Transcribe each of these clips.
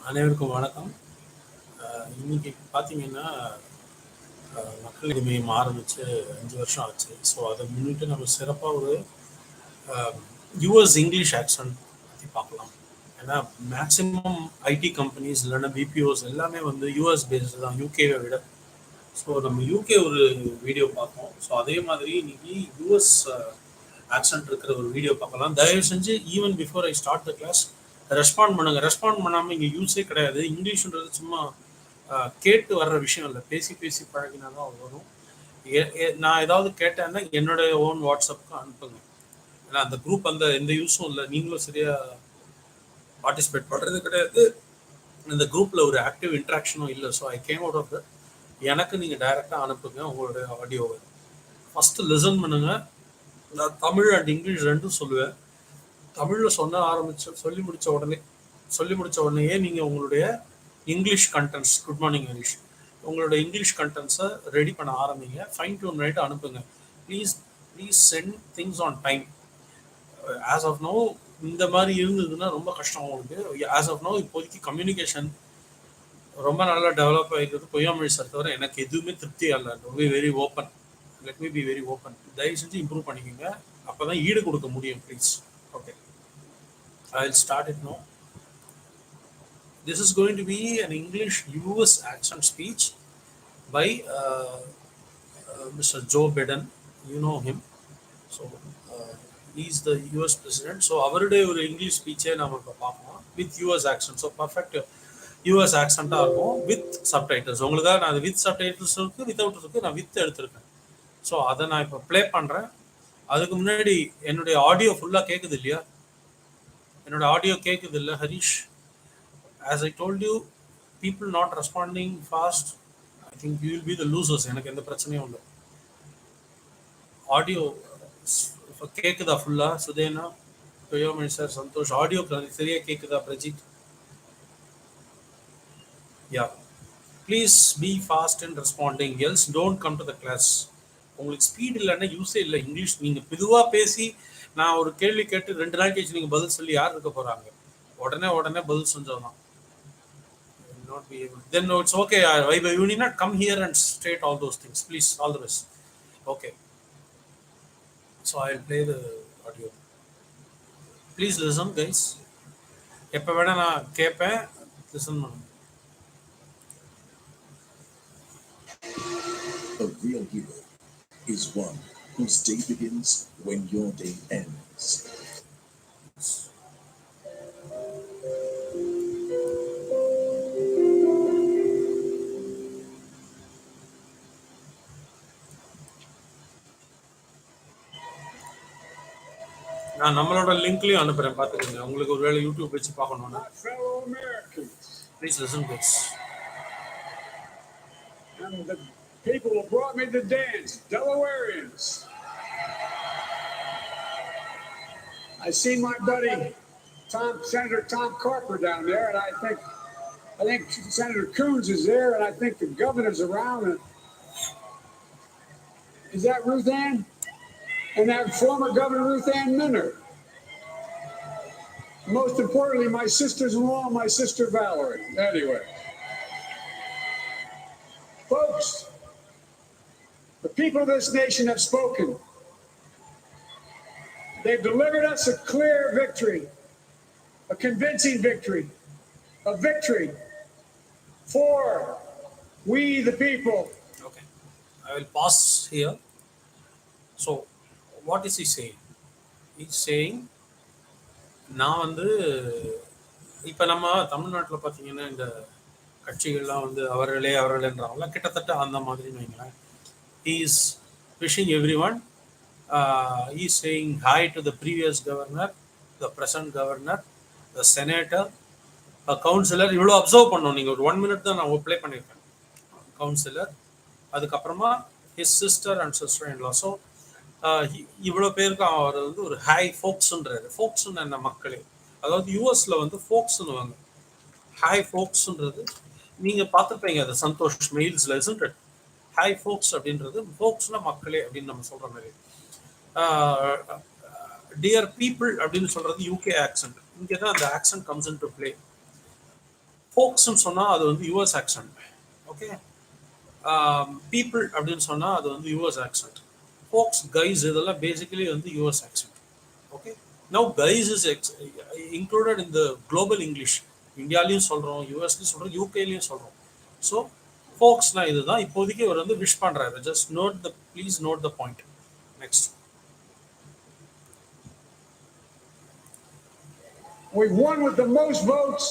அனைவருக்கும் வணக்கம். இன்னைக்கு பார்த்தீங்கன்னா, மக்கள் நீதி மையம் ஆரம்பிச்சு 5 வருஷம் ஆச்சு. ஸோ அதை முன்னிட்டு நம்ம சிறப்பா ஒரு யுஎஸ் இங்கிலீஷ் ஆக்சென்ட் பத்தி பார்க்கலாம். ஏன்னா மேக்ஸிமம் ஐடி கம்பெனிஸ் இல்லைன்னா பிபிஓஸ் எல்லாமே வந்து யுஎஸ் பேஸ்டு தான், யூகேவை விட. ஸோ நம்ம யூகே ஒரு வீடியோ பார்த்தோம். ஸோ அதே மாதிரி இன்னைக்கு யுஎஸ் ஆக்சென்ட் இருக்கிற ஒரு வீடியோ பார்க்கலாம். தயவு செஞ்சு even before I start the class respond பண்ணுங்க. ரெஸ்பாண்ட் பண்ணாமல் இங்கே யூஸே கிடையாது. இங்கிலீஷ்ன்றது சும்மா கேட்டு வர்ற விஷயம் இல்லை, பேசி பேசி பழகினா தான் வரும். நான் ஏதாவது கேட்டேன்னா என்னுடைய ஓன் வாட்ஸ்அப்புக்கு அனுப்புங்க. ஏன்னா அந்த குரூப் அந்த எந்த யூஸும் இல்லை, நீங்களும் சரியா பார்ட்டிசிபேட் பண்ணுறது கிடையாது, இந்த குரூப்பில் ஒரு ஆக்டிவ் இன்ட்ராக்ஷனும் இல்லை. So I came out of that. எனக்கு நீங்கள் டைரெக்டாக அனுப்புங்க உங்களுடைய ஆடியோவை. ஃபஸ்ட்டு லிசன் பண்ணுங்க. நான் தமிழ் அண்ட் இங்கிலீஷ் ரெண்டும் சொல்லுவேன். தமிழில் சொல்லி முடித்த உடனேயே நீங்கள் உங்களுடைய English contents, good morning Harish, உங்களோட இங்கிலீஷ் கண்டென்ட்ஸை ரெடி பண்ண ஆரம்பிங்க. ஃபைன் டியூன் பண்ணிட்டு அனுப்புங்க. Please send things on time. As of now இந்த மாதிரி இருந்ததுன்னா ரொம்ப கஷ்டம் உங்களுக்கு. ஆஸ் ஆஃப் நோ இப்போதைக்கு கம்யூனிகேஷன் ரொம்ப நல்லா டெவலப் ஆகிருக்கிறது பொய்யாமொழி சார் தவிர எனக்கு எதுவுமே திருப்தியாக இல்லை. Be very open, let me be very open. தயவு செஞ்சு இம்ப்ரூவ் பண்ணிக்கோங்க, அப்போ தான் ஈடு கொடுக்க முடியும். Please. Okay, I will start it now. This is going to be an English US accent speech by Mr. Joe Biden. You know him. So he's the US president. So அவருடைய ஒரு English ஸ்பீச்சே நம்ம இப்போ பார்ப்போம் with US accent. So perfect US accent-ஆக இருக்கும் with subtitles. உங்களுக்காக நான் அது with subtitles இருக்குது, வித்தவுட் இருக்குது, நான் வித் எடுத்திருக்கேன். ஸோ அதை நான் இப்போ ப்ளே பண்ணுறேன். அதுக்கு முன்னாடி என்னுடைய ஆடியோ ஃபுல்லாக கேட்குது இல்லையா? என்னோட ஆடியோ கேட்குது இல்லை Harish? As I told you, people not responding fast, I think you will be the losers. எனக்கு எந்த பிரச்சனையும் இல்லை. ஆடியோ இப்போ கேட்குதா ஃபுல்லாக? சுதேனா, பொய்யாமொழி சார், சந்தோஷ், ஆடியோ சரியாக கேட்குதா? Prajith, yeah, please be fast in responding, else don't come to the class. உங்களுக்கு ஸ்பீட் இல்லைன்னா யூஸே இல்லை. இங்கிலீஷ் நீங்கள் மெதுவாக பேசி நான் ஒரு கேள்வி கேட்டு 2 நாள் கழிச்சு நீங்கள் பதில் சொல்லி யார் இருக்க போகிறாங்க? உடனே பதில் செஞ்சோம். Not be able. Then no, it's okay. You need not come here and state all those things. Please, all the best. Okay. So I'll play the audio. Please listen, guys. எப்போ வேணா நான் கேட்பேன், லிசன் பண்ணுங்க. A real hero is one whose day begins when your day ends. நான் நம்மளோட லிங்க்லயும் அனுப்புறேன், பார்த்துக்கோங்க. உங்களுக்கு ஒருவேளை யூடியூப் வச்சு பார்க்கணும்னா. Please listen, please. And the people who brought me to dance, Delawareans. I see my buddy Senator Tom Carper down there, and I think Senator Coons is there, and I think the governor's around. And is that Ruth Ann? And that former Governor Ruth Ann Minner. Most importantly, my sisters-in-law, my sister Valerie. Anyway, folks, the people of this nation have spoken. They've delivered us a clear victory, a convincing victory, a victory for we the people. Okay, I will pause here. So what is he saying? He's saying, நான் வந்து இப்போ நம்ம தமிழ்நாட்டில் பார்த்தீங்கன்னா இந்த கட்சிகள்லாம் வந்து அவர்களேன்றாங்களாம், கிட்டத்தட்ட அந்த மாதிரின்னு வைங்களேன். he is wishing everyone, he is saying hi to the previous governor, the present governor, the senator, a councillor. இவ்வளோ அப்சர்வ் பண்ணோம் நீங்கள். ஒரு 1 minute தான் நான் ப்ளே பண்ணியிருக்கேன். கவுன்சிலர், அதுக்கப்புறமா his sister and sister-in-law. So இவ்வளோ பேருக்கு அவர் வந்து ஒரு ஹை ஃபோக்ஸ்ன்றாரு. ஃபோக்ஸ்ன்னு என்ன மக்களே? அதாவது யூஎஸ்ல வந்து ஃபோக்ஸ்ன்னுவாங்க. ஹை ஃபோக்ஸ்ன்றது நீங்கள் பார்த்துருப்பீங்க, அது சந்தோஷ் மெயில்ஸில் இஸ்ன்ட் இட்? ஹை ஃபோக்ஸ் அப்படின்றது ஃபோக்ஸ்னா மக்களே அப்படின்னு நம்ம சொல்கிற மாதிரி. டியர் பீப்புள் அப்படின்னு சொல்கிறது யூகே ஆக்சென்ட். இங்கே தான் அந்த ஆக்சென்ட் கம்ஸ் இன் டு பிளே. ஃபோக்ஸ்ன்னு சொன்னால் அது வந்து யூஎஸ் ஆக்சன்ட். ஓகே, பீப்புள் அப்படின்னு சொன்னால் அது வந்து யூஎஸ் ஆக்சன்ட். ஃபோக்ஸ், கைஸ் இதெல்லாம் பேசிக்கலி வந்து US accent. Okay, now guys is included in the global English. இந்தியாலையும் சொல்கிறோம், யூஎஸ்லையும் சொல்கிறோம், யூகேலையும் சொல்கிறோம். ஸோ ஃபோக்ஸ்னா இதுதான். இப்போதைக்கு அவர் வந்து விஷ் பண்ணுறாரு. Just note the, please note the point. Next. We've won with the most votes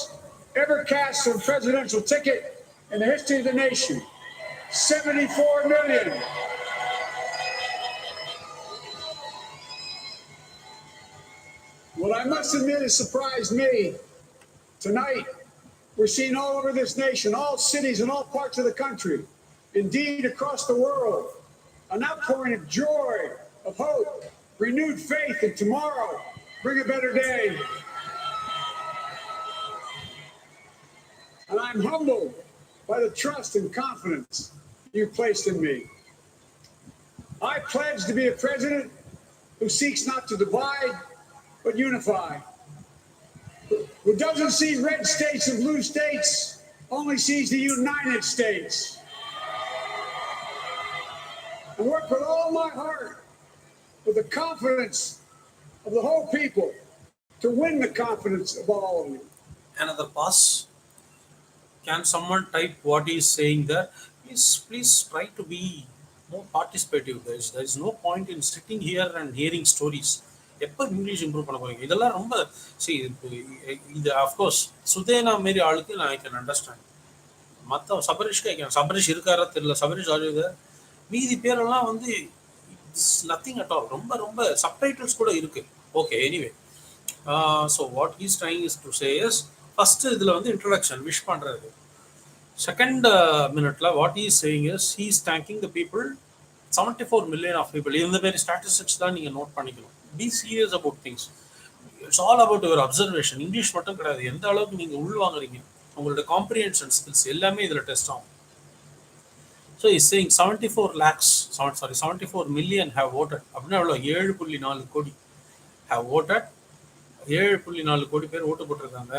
ever cast on a presidential ticket in the history of the nation. 74 million. What I must admit has surprised me. Tonight, we're seeing all over this nation, all cities and all parts of the country, indeed across the world, an outpouring of joy, of hope, renewed faith that tomorrow bring a better day. And I'm humbled by the trust and confidence you've placed in me. I pledge to be a president who seeks not to divide, but unify. Who doesn't see red states and blue states, only sees the United States. And work with all my heart, with the confidence of the whole people, to win the confidence of all of you. Another pass. Can someone type what he is saying there? Please try to be more participative, guys. There is no point in sitting here and hearing stories. எப்போ English improve பண்ண போறீங்க? இதெல்லாம் ரொம்ப இது of course சுதேனா மாரி ஆளுக்கு நான் I can understand. மற்ற சபரிஷ்க்கு ஐ கேன். சபரிஷ் இருக்காரா தெரியல. சபரிஷ் ஆளுங்க மீதி பேரெல்லாம் வந்து இட்ஸ் நத்திங் அட் ஆல். ரொம்ப ரொம்ப சப்டைட்டில்ஸ் கூட இருக்கு. Okay, anyway, so what he's trying is to say is, first இதில் வந்து இன்ட்ரடக்ஷன் விஷ் பண்ணுறது. செகண்ட் மினிட்ல what he is saying is he is thanking the people. 74 million of people. இந்த மாதிரி ஸ்டாட்டிஸ்டிக்ஸ் தான் நீங்கள் நோட் பண்ணிக்கணும். Be serious about things. It's all about your observation. English மட்டும் கிடையாது, எந்த அளவுக்கு நீங்கள் உள் வாங்குறீங்க, உங்களோட காம்ப்ரிஹென்ஷன் ஸ்கில்ஸ் எல்லாமே இதில் டெஸ்ட் ஆகும். So is saying 74 million have voted. அப்படின்னா எவ்வளோ? 7.4 கோடி have voted. 7.4 கோடி பேர் ஓட்டு போட்டிருக்காங்க.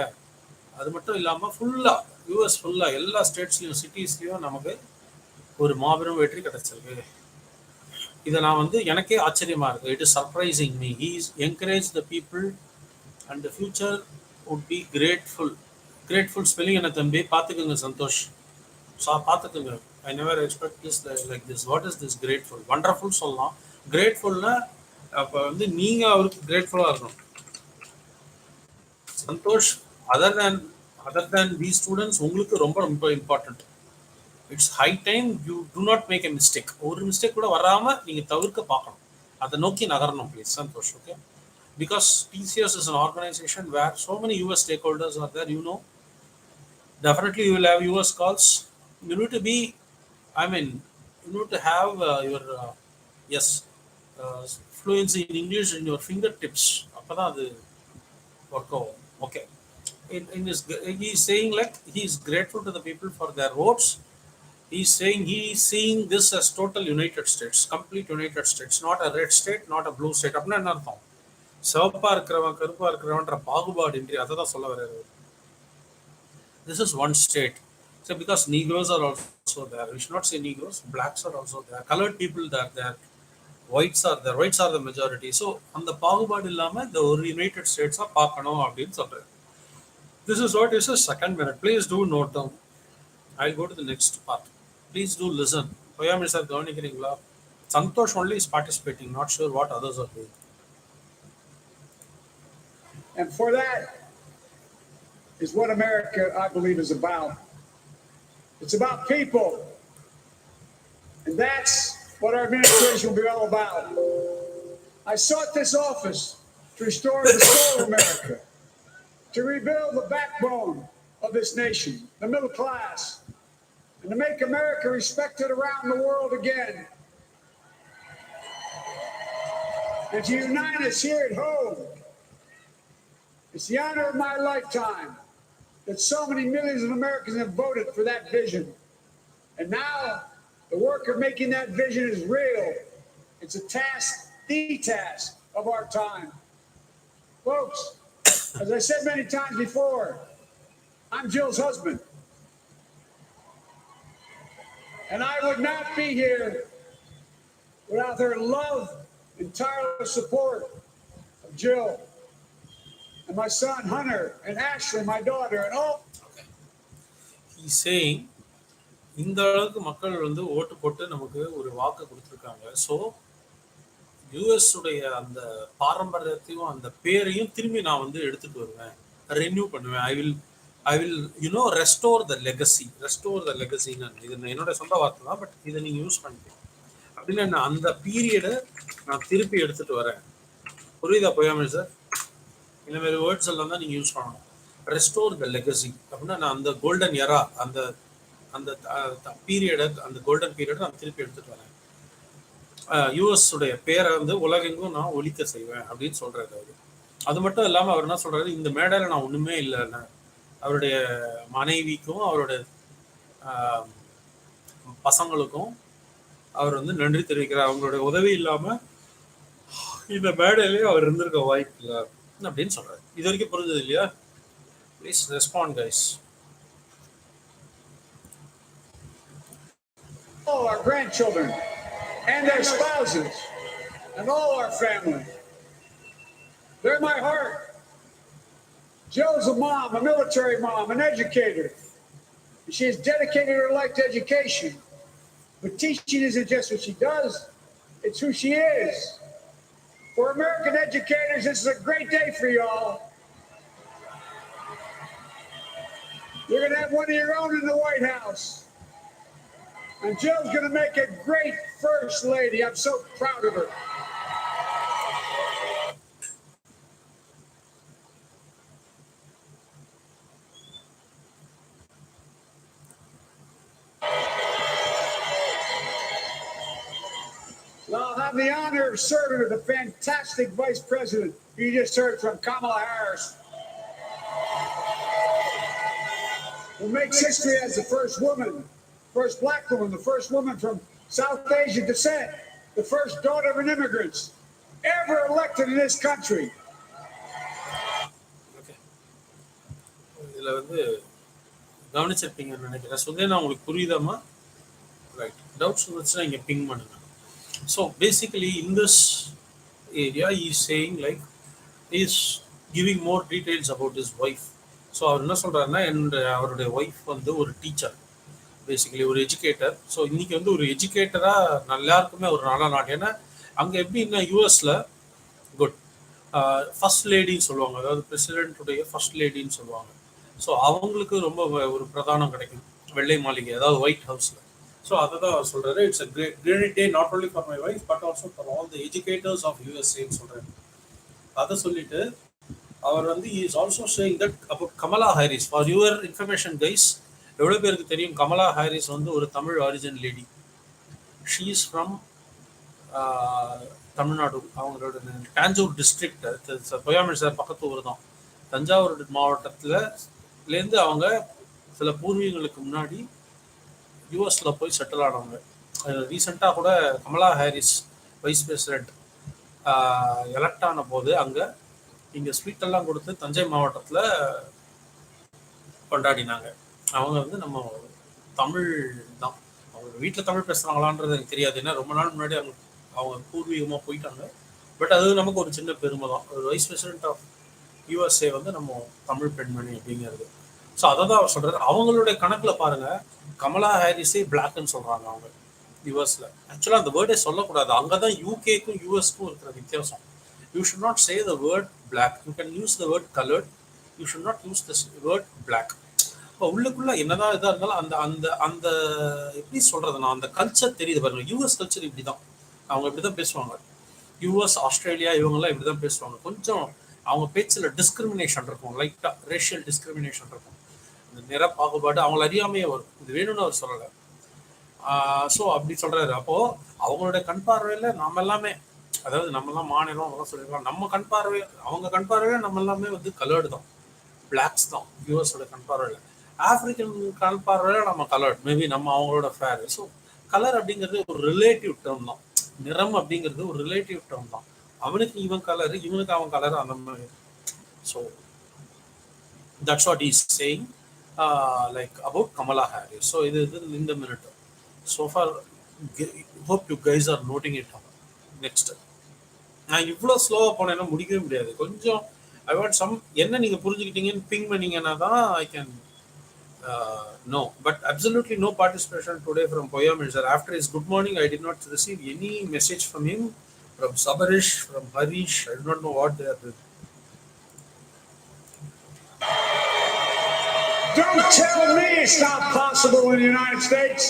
அது மட்டும் இல்லாமல் ஃபுல்லாக யூஎஸ் ஃபுல்லாக எல்லா ஸ்டேட்ஸ்லையும் சிட்டிஸ்லையும் நமக்கு ஒரு மாபெரும் வெற்றி கிடைச்சிருக்கு. இதை நான் வந்து எனக்கே ஆச்சரியமா இருக்கு. It is surprising me. He is encourage the people and the future would be grateful. Grateful spelling என்ன தம்பி? பார்த்துக்குங்க சந்தோஷ். பார்த்துக்குங்க. I never expect this like this. What is this grateful? Wonderful சொல்லலாம். கிரேட்ஃபுல்னா அப்போ வந்து நீங்கள் அவருக்கு கிரேட்ஃபுல்லாக இருக்கணும். Santhosh, other than the students உங்களுக்கு ரொம்ப ரொம்ப important. It's high time you do not make a mistake. ஒரு மிஸ்டேக் கூட வராமல் நீங்கள் தவிர்க்க பார்க்கணும். அதை நோக்கி நகரணும் please Santhosh. Okay, because TCS is an organization where so many US stakeholders are there, you know. Definitely you will have US calls. You need to be, you need to have your fluency in English in your fingertips. அப்போ தான் அது work ஆகும். Okay, he is saying like he is grateful to the people for their votes. He is saying he is seeing this as total United States, complete United States, not a red state, not a blue state. அப்படின்னா என்ன அர்த்தம்? சிவப்பா இருக்கிறவன் கருப்பா இருக்கிறவன்ற பாகுபாடு இன்றி அதை தான் சொல்ல வர்றாரு. This is one state. So because Negroes are also there, we should not say Negroes, blacks are also there, colored people are there, whites are there, whites are the majority. So அந்த பாகுபாடு இல்லாம இந்த ஒரு United ஸ்டேட்ஸா பார்க்கணும் அப்படின்னு சொல்றாரு. This is what is the second minute. Please do note down. I'll go to the next part. Please do listen. Poyami sir கவனிக்கிறீங்களா? Santosh only is participating, not sure what others are doing. And for that is what America, I believe, is about. It's about people. And that's what our administration will be all about. I sought this office to restore the soul of America, to rebuild the backbone of this nation, the middle class, and to make America respected around the world again. And to unite us here at home. It's the honor of my lifetime that so many millions of Americans have voted for that vision. And now the work of making that vision is real. It's a task, the task of our time. Folks, as I said many times before, I'm Jill's husband. And I would not be here without her love and tireless support of Jill and my son Hunter and Ashley, my daughter, and all. Okay. He's saying இந்த அளவுக்கு மக்கள் வந்து ஓட்டு போட்டு நமக்கு ஒரு வாக்கு கொடுத்துருக்காங்க. ஸோ யூஎஸ் உடைய அந்த பாரம்பரியத்தையும் அந்த பேரையும் திரும்பி நான் வந்து எடுத்துட்டு வருவேன், ரெனியூ பண்ணுவேன். I will restore the legacy. இது என்னோட சொந்த வார்த்தை தான், பட் இதை நீங்கள் யூஸ் பண்ணிக்கலாம் அப்படின்னு. நான் அந்த பீரியடை நான் திருப்பி எடுத்துட்டு வரேன். புரியுதா பொய்யாமல் சார்? இந்த மாதிரி வேர்ட்ஸ் எல்லாம் தான் நீங்கள் யூஸ் பண்ணணும். ரெஸ்டோர் த லெகசி அப்படின்னா நான் அந்த கோல்டன் எரா, அந்த அந்த பீரியடை, அந்த கோல்டன் பீரியடை நான் திருப்பி எடுத்துட்டு வரேன். யூஎஸ் உடைய பேரை வந்து உலகெங்கும் நான் ஒழிக்க செய்வேன் அப்படின்னு சொல்றாரு அவரு. அது மட்டும் இல்லாமல் அவர் என்ன சொல்றாரு, இந்த மேடையில் நான் ஒண்ணுமே இல்லைன்னு அவருடைய மனைவிக்கும் அவருடைய பசங்களுக்கும் அவர் வந்து நன்றி தெரிவிக்கிறார். அவங்களுடைய உதவி இல்லாம இந்த மேடையிலேயே அவர் இருந்திருக்க வாய்ப்பு இல்லை அப்படின்னு சொல்றாரு. இது வரைக்கும் புரிஞ்சது இல்லையா? Please respond guys. All our grandchildren and their spouses and all our family. They're my heart. Jill's a mom, a military mom, an educator. She has dedicated her life to education. But teaching isn't just what she does, it's who she is. For American educators, this is a great day for y'all. You're going to have one of your own in the White House. And Jill's going to make a great first lady. I'm so proud of her. Well, I'll have the honor of serving with the fantastic Vice President you just heard from, Kamala Harris, who makes history as the first woman, first black woman, the first woman from South Asian descent, the first daughter of an immigrant ever elected in this country. Okay. இதில் வந்து கவனிச்சிருப்பீங்கன்னு நினைக்கிறேன். சுதேனா உங்களுக்கு புரியுதாமா? Right. Doubts இருந்துச்சுன்னா இங்கே ping பண்ணுங்க. So basically in this area is saying like is giving more details about his wife. So அவர் என்ன சொல்கிறாருன்னா, அவருடைய ஒய்ஃப் வந்து ஒரு டீச்சர், பேசிக்கலி ஒரு எஜுகேட்டர். ஸோ இன்னைக்கு வந்து ஒரு எஜுகேட்டராக எல்லாருக்குமே ஒரு நல்ல நாடு. ஏன்னா அங்கே எப்படின்னா யூஎஸில் குட் ஃபர்ஸ்ட் லேடின்னு சொல்லுவாங்க, அதாவது பிரசிடென்ட்டுடைய ஃபர்ஸ்ட் லேடின்னு சொல்லுவாங்க. ஸோ அவங்களுக்கு ரொம்ப ஒரு பிரதானம் கிடைக்கும் வெள்ளை மாளிகை, அதாவது ஒயிட் ஹவுஸில். ஸோ அதை தான் அவர் சொல்கிறாரு, it's a great day not only for my wife but also for all the educators of யூஎஸ்ஏன்னு சொல்கிறாரு. அதை சொல்லிட்டு அவர் வந்து is also saying that about Kamala Harris. For your information guys, எவ்வளோ பேருக்கு தெரியும் கமலா ஹாரிஸ் வந்து ஒரு Tamil origin lady. She is from Tamil Nadu. அவங்களோட டாஞ்சூர் டிஸ்ட்ரிக்ட், பொய்யாமல் சார் பக்கத்து ஊர் தான், தஞ்சாவூர் மாவட்டத்துலேருந்து அவங்க சில பூர்வீகங்களுக்கு முன்னாடி யூஎஸில் போய் செட்டில் ஆனவங்க. ரீசெண்டாக கூட Kamala Harris vice president elect ஆன போது அங்கே இங்கே ஸ்வீட்டெல்லாம் கொடுத்து தஞ்சை மாவட்டத்தில் கொண்டாடினாங்க. அவங்க வந்து நம்ம தமிழ் தான். அவங்க வீட்டில் தமிழ் பேசுகிறாங்களான்றது எனக்கு தெரியாது, ஏன்னா ரொம்ப நாள் முன்னாடி அவங்க பூர்வீகமாக போயிட்டாங்க. பட் அது நமக்கு ஒரு சின்ன பெருமை தான். ஒரு வைஸ் பிரசிடென்ட் ஆஃப் யூஎஸ்ஏ வந்து நம்ம தமிழ் பெண்மணி அப்படிங்கிறது. ஸோ அதை தான் அவர் சொல்கிறார். அவங்களுடைய கணக்கில் பாருங்கள், கமலா ஹாரிஸே பிளாக்னு சொல்கிறாங்க அவங்க யூஎஸில். ஆக்சுவலாக அந்த வேர்டே சொல்லக்கூடாது. அங்கே தான் யூகேக்கும் யூஎஸ்க்கும் இருக்கிற வித்தியாசம். You should not say the word black, you can use the word coloured, you should not use the word black. இப்போ உள்ளுக்குள்ளே என்னதான் இதாக இருந்தாலும் அந்த அந்த அந்த எப்படி சொல்கிறதுனா அந்த கல்ச்சர் தெரியுது பாருங்கள். யூஎஸ் கல்ச்சர் இப்படி தான், அவங்க இப்படி தான் பேசுவாங்க. யூஎஸ், ஆஸ்திரேலியா இவங்கெல்லாம் இப்படி தான் பேசுவாங்க. கொஞ்சம் அவங்க பேச்சில் டிஸ்கிரிமினேஷன் இருக்கும், லைட்டாக ரேஷியல் டிஸ்கிரிமினேஷன் இருக்கும். இந்த நிற பாகுபாடு அவங்கள அறியாமையே வரும். இது வேணும்னு அவர் சொல்லலை. ஸோ அப்படி சொல்கிறாரு. அப்போது அவங்களுடைய கண் பார்வையில் நம்ம எல்லாமே, அதாவது நம்மலாம் மாநிலம் அதெல்லாம் சொல்லியிருக்கலாம், நம்ம கண் பார்வை அவங்க கண் பார்வையில் நம்ம எல்லாமே வந்து கலர்டு தான், பிளாக்ஸ் தான் யூஎஸோட கண் பார்வையில். ஆப்பிரிக்கன் கண் பார்வையில் நம்ம கலர்ட், மேபி நம்ம அவங்களோட ஃபேர். ஸோ கலர் அப்படிங்கிறது ஒரு ரிலேட்டிவ் டேர்ம் தான். நிறம் அப்படிங்கிறது ஒரு ரிலேட்டிவ் டேர்ம் தான். அவனுக்கு இவன் கலரு, இவனுக்கு அவன் கலரு, அந்த மாதிரி. So that's what is saying. like about Kamala Harris. So இது in the minute. So far, hope you guys are noting it down. Next. நான் இவ்வளோ ஸ்லோவாக போனேன்னா முடிக்கவே முடியாது. கொஞ்சம் ஐ வாண்ட் சம் என்ன நீங்கள் புரிஞ்சுக்கிட்டீங்கன்னு பிங் பண்ணீங்கன்னா தான் I can no. But absolutely no participation today from Poya Minister. After his good morning, I did not receive any message from him, from Sabarish, from Harish. I do not know what they are doing. Don't tell me it's not possible in the United States.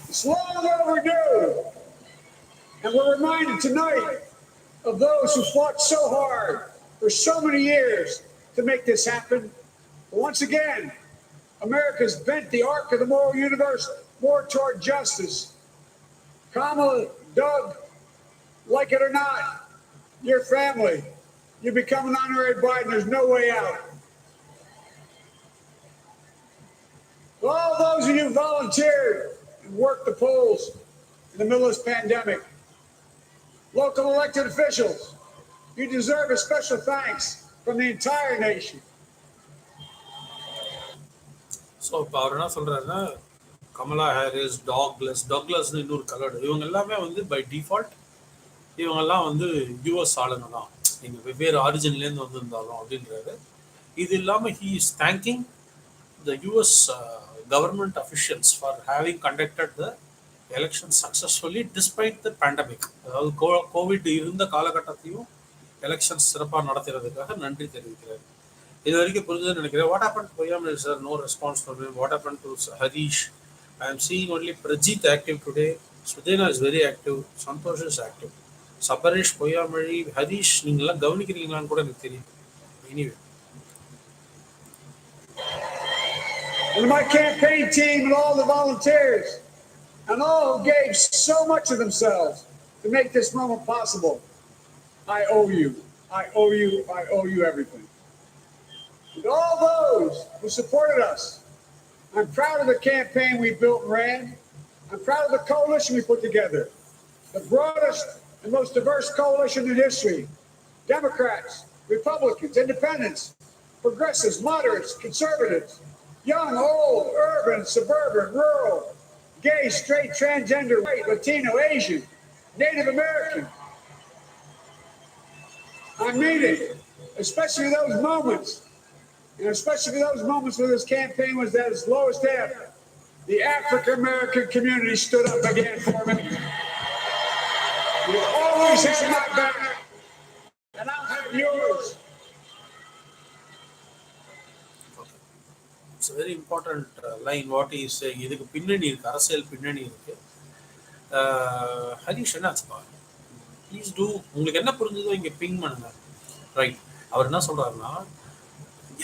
It's long overdue. And we're reminded tonight of those who fought so hard for so many years to make this happen. But once again, America's bent the arc of the moral universe more toward justice. Kamala, Doug, like it or not, your family, you become an honorary Biden, there's no way out. All those of you who volunteered and worked the polls in the middle of this pandemic, local elected officials, you deserve a special thanks from the entire nation. So இப்போ அவர் என்ன சொல்கிறாருன்னா Kamala Harris, டாக்லஸ்னு இன்னொரு colour, இவங்க எல்லாமே வந்து by default இவங்கெல்லாம் வந்து US ஆளுங்க தான், நீங்கள் வெவ்வேறு ஆரிஜின்லேருந்து வந்திருந்தாலும் அப்படின்றாரு. இது இல்லாமல் he is thanking the US government officials for having conducted the election successfully despite the pandemic. அதாவது கோவிட் இருந்த காலகட்டத்தையும் எலெக்ஷன்ஸ் சிறப்பாக நடத்துறதுக்காக நன்றி தெரிவிக்கிறார். இது வரைக்கும் புரிஞ்சதுன்னு நினைக்கிறேன். What happen to Poyya minister? No response from him. What happen to Harish? I am seeing only Prajith active today. Sudhena is very active. Santhosh is active. Sabarish, Poyyamozhi, Harish நீங்கள்லாம் கவனிக்கிறீங்களான்னு கூட எனக்கு தெரியும். Anyway, And my campaign team and all the volunteers and all who gave so much of themselves to make this moment possible, I owe you. I owe you. I owe you everything. And all those who supported us, I'm proud of the campaign we built and ran. I'm proud of the coalition we put together, the broadest and most diverse coalition in history. Democrats, Republicans, Independents, progressives, moderates, conservatives, young, old, urban, suburban, rural, gay, straight, transgender, white, Latino, Asian, Native American. I mean it, especially those moments, and especially those moments when this campaign was at its lowest ebb. The African American community stood up again for me. You always had my back, and I'll have yours. It's very important line what is saying. இதுக்கு பின்னணி இருக்குது, அரசியல் பின்னணி இருக்குது. ஹரீஷ் என்னாச்சுப்பா? Please do, உங்களுக்கு என்ன புரிஞ்சதோ இங்கே பிங் பண்ணுங்க. ரைட். அவர் என்ன சொல்கிறாருன்னா,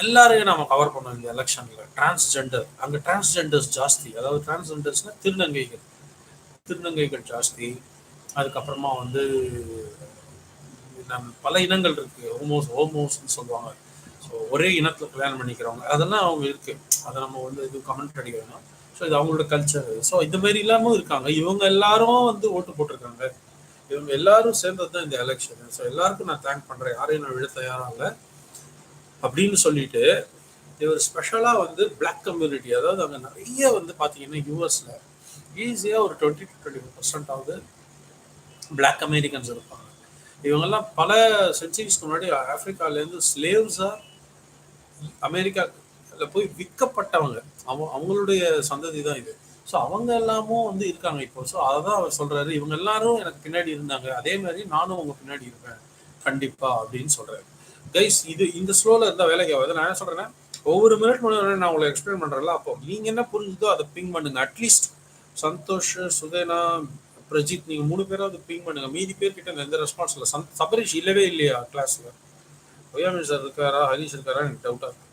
எல்லாரையும் நம்ம கவர் பண்ணோம் இந்த எலெக்ஷனில். டிரான்ஸ்ஜெண்டர், அங்கே டிரான்ஸ்ஜெண்டர்ஸ் ஜாஸ்தி. அதாவது டிரான்ஸ்ஜெண்டர்ஸ்னால் திருநங்கைகள் ஜாஸ்தி. அதுக்கப்புறமா வந்து பல இனங்கள் இருக்குது. ஹோமோஸ்ன்னு சொல்லுவாங்க. ஸோ ஒரே இனத்தில் கல்யாணம் பண்ணிக்கிறவங்க, அதெல்லாம் அவங்க இருக்குது. அதை நம்ம வந்து இது கமெண்ட் அடிக்க வேணும். ஸோ இது அவங்களோட கல்ச்சர். ஸோ இந்த மாதிரி இல்லாமல் இருக்காங்க. இவங்க எல்லாரும் வந்து ஓட்டு போட்டிருக்காங்க. இவங்க எல்லாரும் சேர்ந்தது தான் இந்த எலெக்ஷன். ஸோ எல்லாருக்கும் நான் தேங்க் பண்ணுறேன், யாரையும் நான் விட தயாராக இல்லை அப்படின்னு சொல்லிட்டு இவர் ஸ்பெஷலாக வந்து பிளாக் கம்யூனிட்டி, அதாவது அங்கே நிறைய வந்து பார்த்தீங்கன்னா யூஎஸில் ஈஸியாக ஒரு 20-25% ஆகுது பிளாக் அமெரிக்கன்ஸ் இருப்பாங்க. இவங்கெல்லாம் பல சென்ச்சுரிஸ்க்கு முன்னாடி ஆப்பிரிக்காலேருந்து ஸ்லேவ்ஸாக அமெரிக்காவில் போய் விற்கப்பட்டவங்க, அவங்களுடைய சந்ததி தான் இது. ஸோ அவங்க எல்லாமும் வந்து இருக்காங்க இப்போ. ஸோ அதை தான் அவர் சொல்கிறாரு, இவங்க எல்லாரும் எனக்கு பின்னாடி இருந்தாங்க, அதே மாதிரி நானும் உங்க பின்னாடி இருப்பேன் கண்டிப்பாக அப்படின்னு சொல்கிறாரு. கைஸ், இது இந்த ஸ்லோவில் இருந்தால் வேலைக்கு ஆகாது. நான் என்ன சொல்கிறேன்னா, ஒவ்வொரு மினிட் முன்னாடி நான் உங்களை எக்ஸ்பிளைன் பண்ணுறேன்ல, அப்போ நீங்கள் என்ன புரிஞ்சுதோ அதை பிங் பண்ணுங்க. அட்லீஸ்ட் சந்தோஷ், சுதேனா, பிரஜித், நீங்கள் 3 பேராவது பிங் பண்ணுங்க. மீதி பேர்கிட்ட எந்த ரெஸ்பான்ஸ் இல்லை. சபரீஷ் இல்லவே இல்லையா கிளாஸில்? ஒய்யாமி சார் இருக்காரா, ஹரீஷ் இருக்காரா, எனக்கு டவுட்டாக இருக்கு.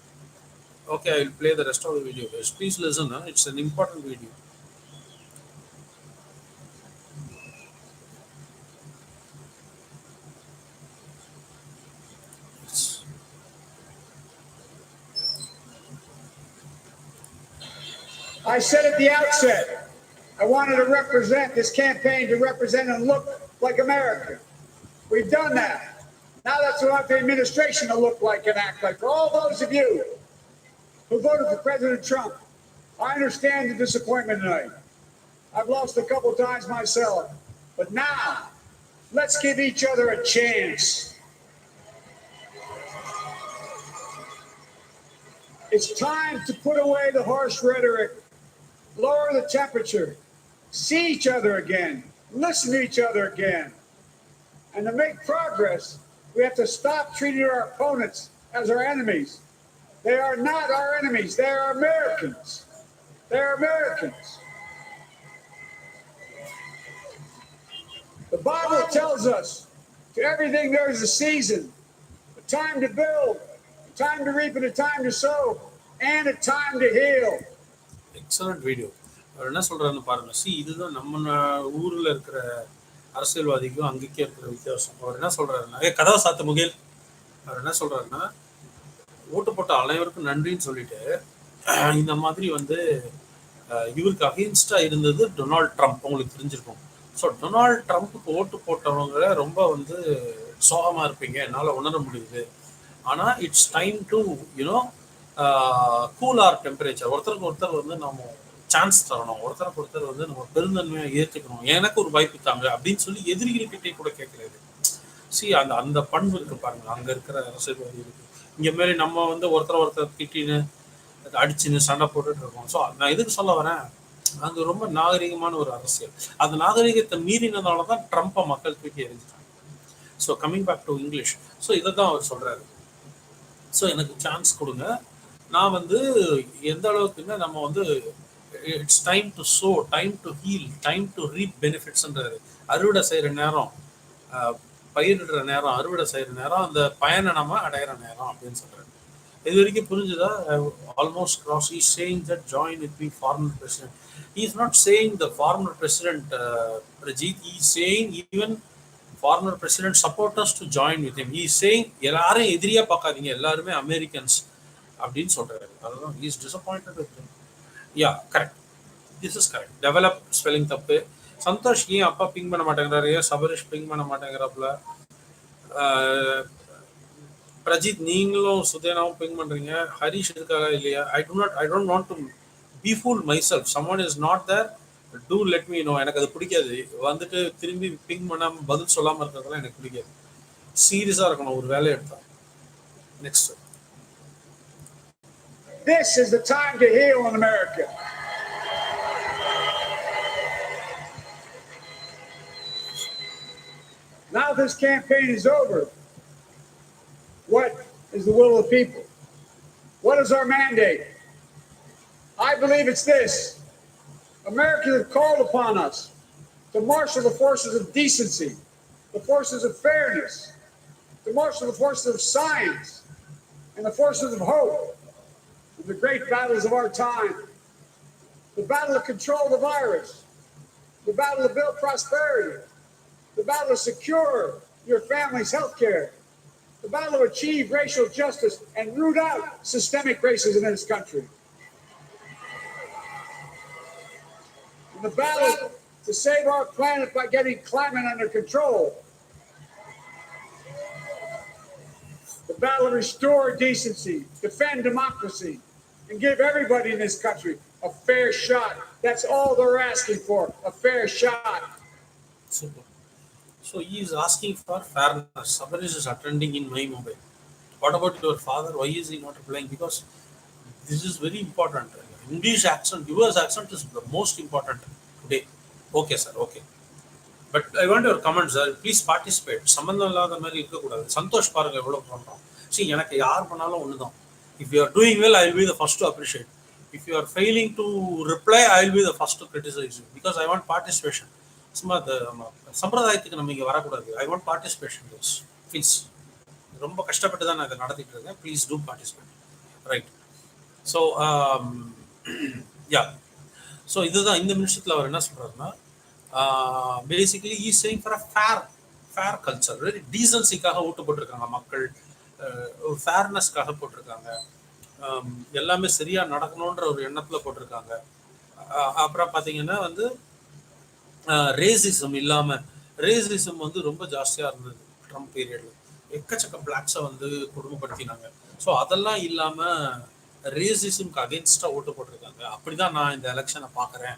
Okay, I will play the rest of the video. Please listen, it's an important video. I said at the outset, I wanted to represent this campaign, to represent and look like America. We've done that. Now that's what I want the administration to look like and act like. For all those of you who voted for President Trump, I understand the disappointment tonight. I've lost a couple times myself. But now, let's give each other a chance. It's time to put away the harsh rhetoric, lower the temperature, see each other again, listen to each other again. And to make progress, we have to stop treating our opponents as our enemies. They are not our enemies. They are Americans. They are Americans. The Bible tells us to everything there is a season, a time to build, a time to reap and a time to sow, and a time to heal. Excellent video. அவர் என்ன சொல்றாருன்னு பாருங்க. இதுதான் நம்ம ஊர்ல இருக்கிற அரசியல்வாதிக்கும் அங்கேயும் இருக்கிற வித்தியாசம். அவர் என்ன சொல்றாருன்னா, கதவை சாத்த முகில். அவர் என்ன சொல்றாருன்னா, ஓட்டு போட்ட அனைவருக்கும் நன்றின்னு சொல்லிட்டு இந்த மாதிரி வந்து இவருக்கு அகெயின்ஸ்டா இருந்தது டொனால்ட் ட்ரம்ப். உங்களுக்கு தெரிஞ்சிருக்கும். ஸோ டொனால்ட் ட்ரம்ப்புக்கு ஓட்டு போட்டவங்க ரொம்ப வந்து சோகமா இருப்பீங்க, என்னால் உணர முடியுது. ஆனால் it's time to you know cool or temperature. ஒருத்தருக்கு ஒருத்தர் வந்து நம்ம சான்ஸ் தரணும், ஒருத்தருக்கு ஒருத்தர் வந்து நம்ம பெருந்தன்மையை ஏற்றுக்கணும், எனக்கு ஒரு வாய்ப்பு தாங்க அப்படின்னு சொல்லி எதிரிகள்கிட்டே கூட கேட்கறது. அந்த அந்த பண்பு இருக்கு பாருங்க அங்க இருக்கிற அரசியல்வாதிகளுக்கு. இங்க மாரி நம்ம வந்து ஒருத்தர் திட்டின்னு அடிச்சுன்னு சண்டை போட்டுட்டு இருக்கோம். ஸோ நான் எதுக்கு சொல்ல வரேன், அங்க ரொம்ப நாகரிகமான ஒரு அரசியல். அந்த நாகரிகத்தை மீறினதால தான் ட்ரம்ப்பை மக்கள் தூக்கி எறிஞ்சிட்டாங்க. So coming back to English. So இதை தான் அவர் சொல்றாரு. ஸோ எனக்கு சான்ஸ் கொடுங்க, நான் வந்து எந்த அளவுக்குன்னா நம்ம வந்து it's time to sow, time to heal, time to reap பெனிஃபிட்ஸ்ன்றாரு. அறுவடை செய்கிற நேரம், பயிரிடுற நேரம், அறுவடை செய்கிற நேரம், அந்த பயனை நம்ம அடையிற நேரம் அப்படின்னு சொல்றாரு. இது வரைக்கும் புரிஞ்சுதா? Almost cross. He is saying that join with me former president. He is not saying the former president Rajit. He is saying even former president supporters to join with him. He is saying எல்லாரும் எதிரியா பார்க்காதீங்க, எல்லாருமே Americans அப்படின்னு சொல்றாரு. அதுதான் he is disappointed with him. Yeah, correct. This is correct. Develop spelling தப்பு. சந்தோஷ் ஏன் அப்பா பிங் பண்ண மாட்டேங்கிறாரு, ஏன் சபரிஷ் பிங் பண்ண மாட்டேங்கிறாப்புல, பிரஜித் நீங்களும் சுதேனாவும் பிங் பண்றீங்க, ஹரிஷ் இருக்காரா இல்லையா? I don't want to befool myself. Someone is not there, do let me know. எனக்கு அது பிடிக்காது. வந்துட்டு திரும்பி பிங் பண்ணாம பதில் சொல்லாம இருக்கிறதுலாம் எனக்கு பிடிக்காது. சீரியஸா இருக்கணும் ஒரு வேலையை எடுத்தா. Next. This is the time to heal in America. Now this campaign is over. What is the will of the people? What is our mandate? I believe it's this. Americans have called upon us to marshal the forces of decency, the forces of fairness, to marshal the forces of science, and the forces of hope in the great battles of our time. The battle to control the virus, the battle to build prosperity, the battle to secure your family's health care, the battle to achieve racial justice and root out systemic racism in this country. And the battle to save our planet by getting climate under control. The battle to restore decency, defend democracy, and give everybody in this country a fair shot. That's all they're asking for, a fair shot. Super. So he is asking for fairness. Sabarish is attending in my mobile. What about your father? Why is he not replying? Because this is very important. English accent, US accent is the most important today. Okay, sir. Okay. But I want your comments, sir. Please participate. சம்பந்தம் இல்லாத மாதிரி இருக்கக்கூடாது. சந்தோஷ் பாருங்க எவ்வளவு பண்றோம். எனக்கு யார் பண்ணாலும் ஒண்ணுதான். If you are doing well, I will be the first to appreciate. If you are failing to reply, I will be the first to criticize you because I want participation. சும்மா சம்பிரதாயத்துக்கு நம்ம இங்கே வரக்கூடாது. I want participation please. ரொம்ப கஷ்டப்பட்டு தான் நான் இதை நடத்திட்டு இருக்கேன். Please do participate. Right. So yeah, so இதுதான் இந்த நிமிஷத்தில் அவர் என்ன சொல்கிறாருன்னா, basically is saying for a fair culture. Very டீசன்சிக்காக ஓட்டு போட்டிருக்காங்க மக்கள், ஒரு ஃபேர்னஸ்க்காக போட்டிருக்காங்க, எல்லாமே சரியாக நடக்கணுன்ற ஒரு எண்ணத்தில் போட்டிருக்காங்க. அப்புறம் பார்த்தீங்கன்னா வந்து ரேசிசம் இல்லாமல், ரேசிசம் வந்து ரொம்ப ஜாஸ்தியாக இருந்தது ட்ரம்ப் பீரியடில். எக்கச்சக்க பிளாக்ஸை வந்து கொடுமைப்படுத்தினாங்க. ஸோ அதெல்லாம் இல்லாமல் ரேசிசம்க்கு அகேன்ஸ்டாக ஓட்டு போட்டிருக்காங்க. அப்படிதான் நான் இந்த எலெக்ஷனை பார்க்குறேன்.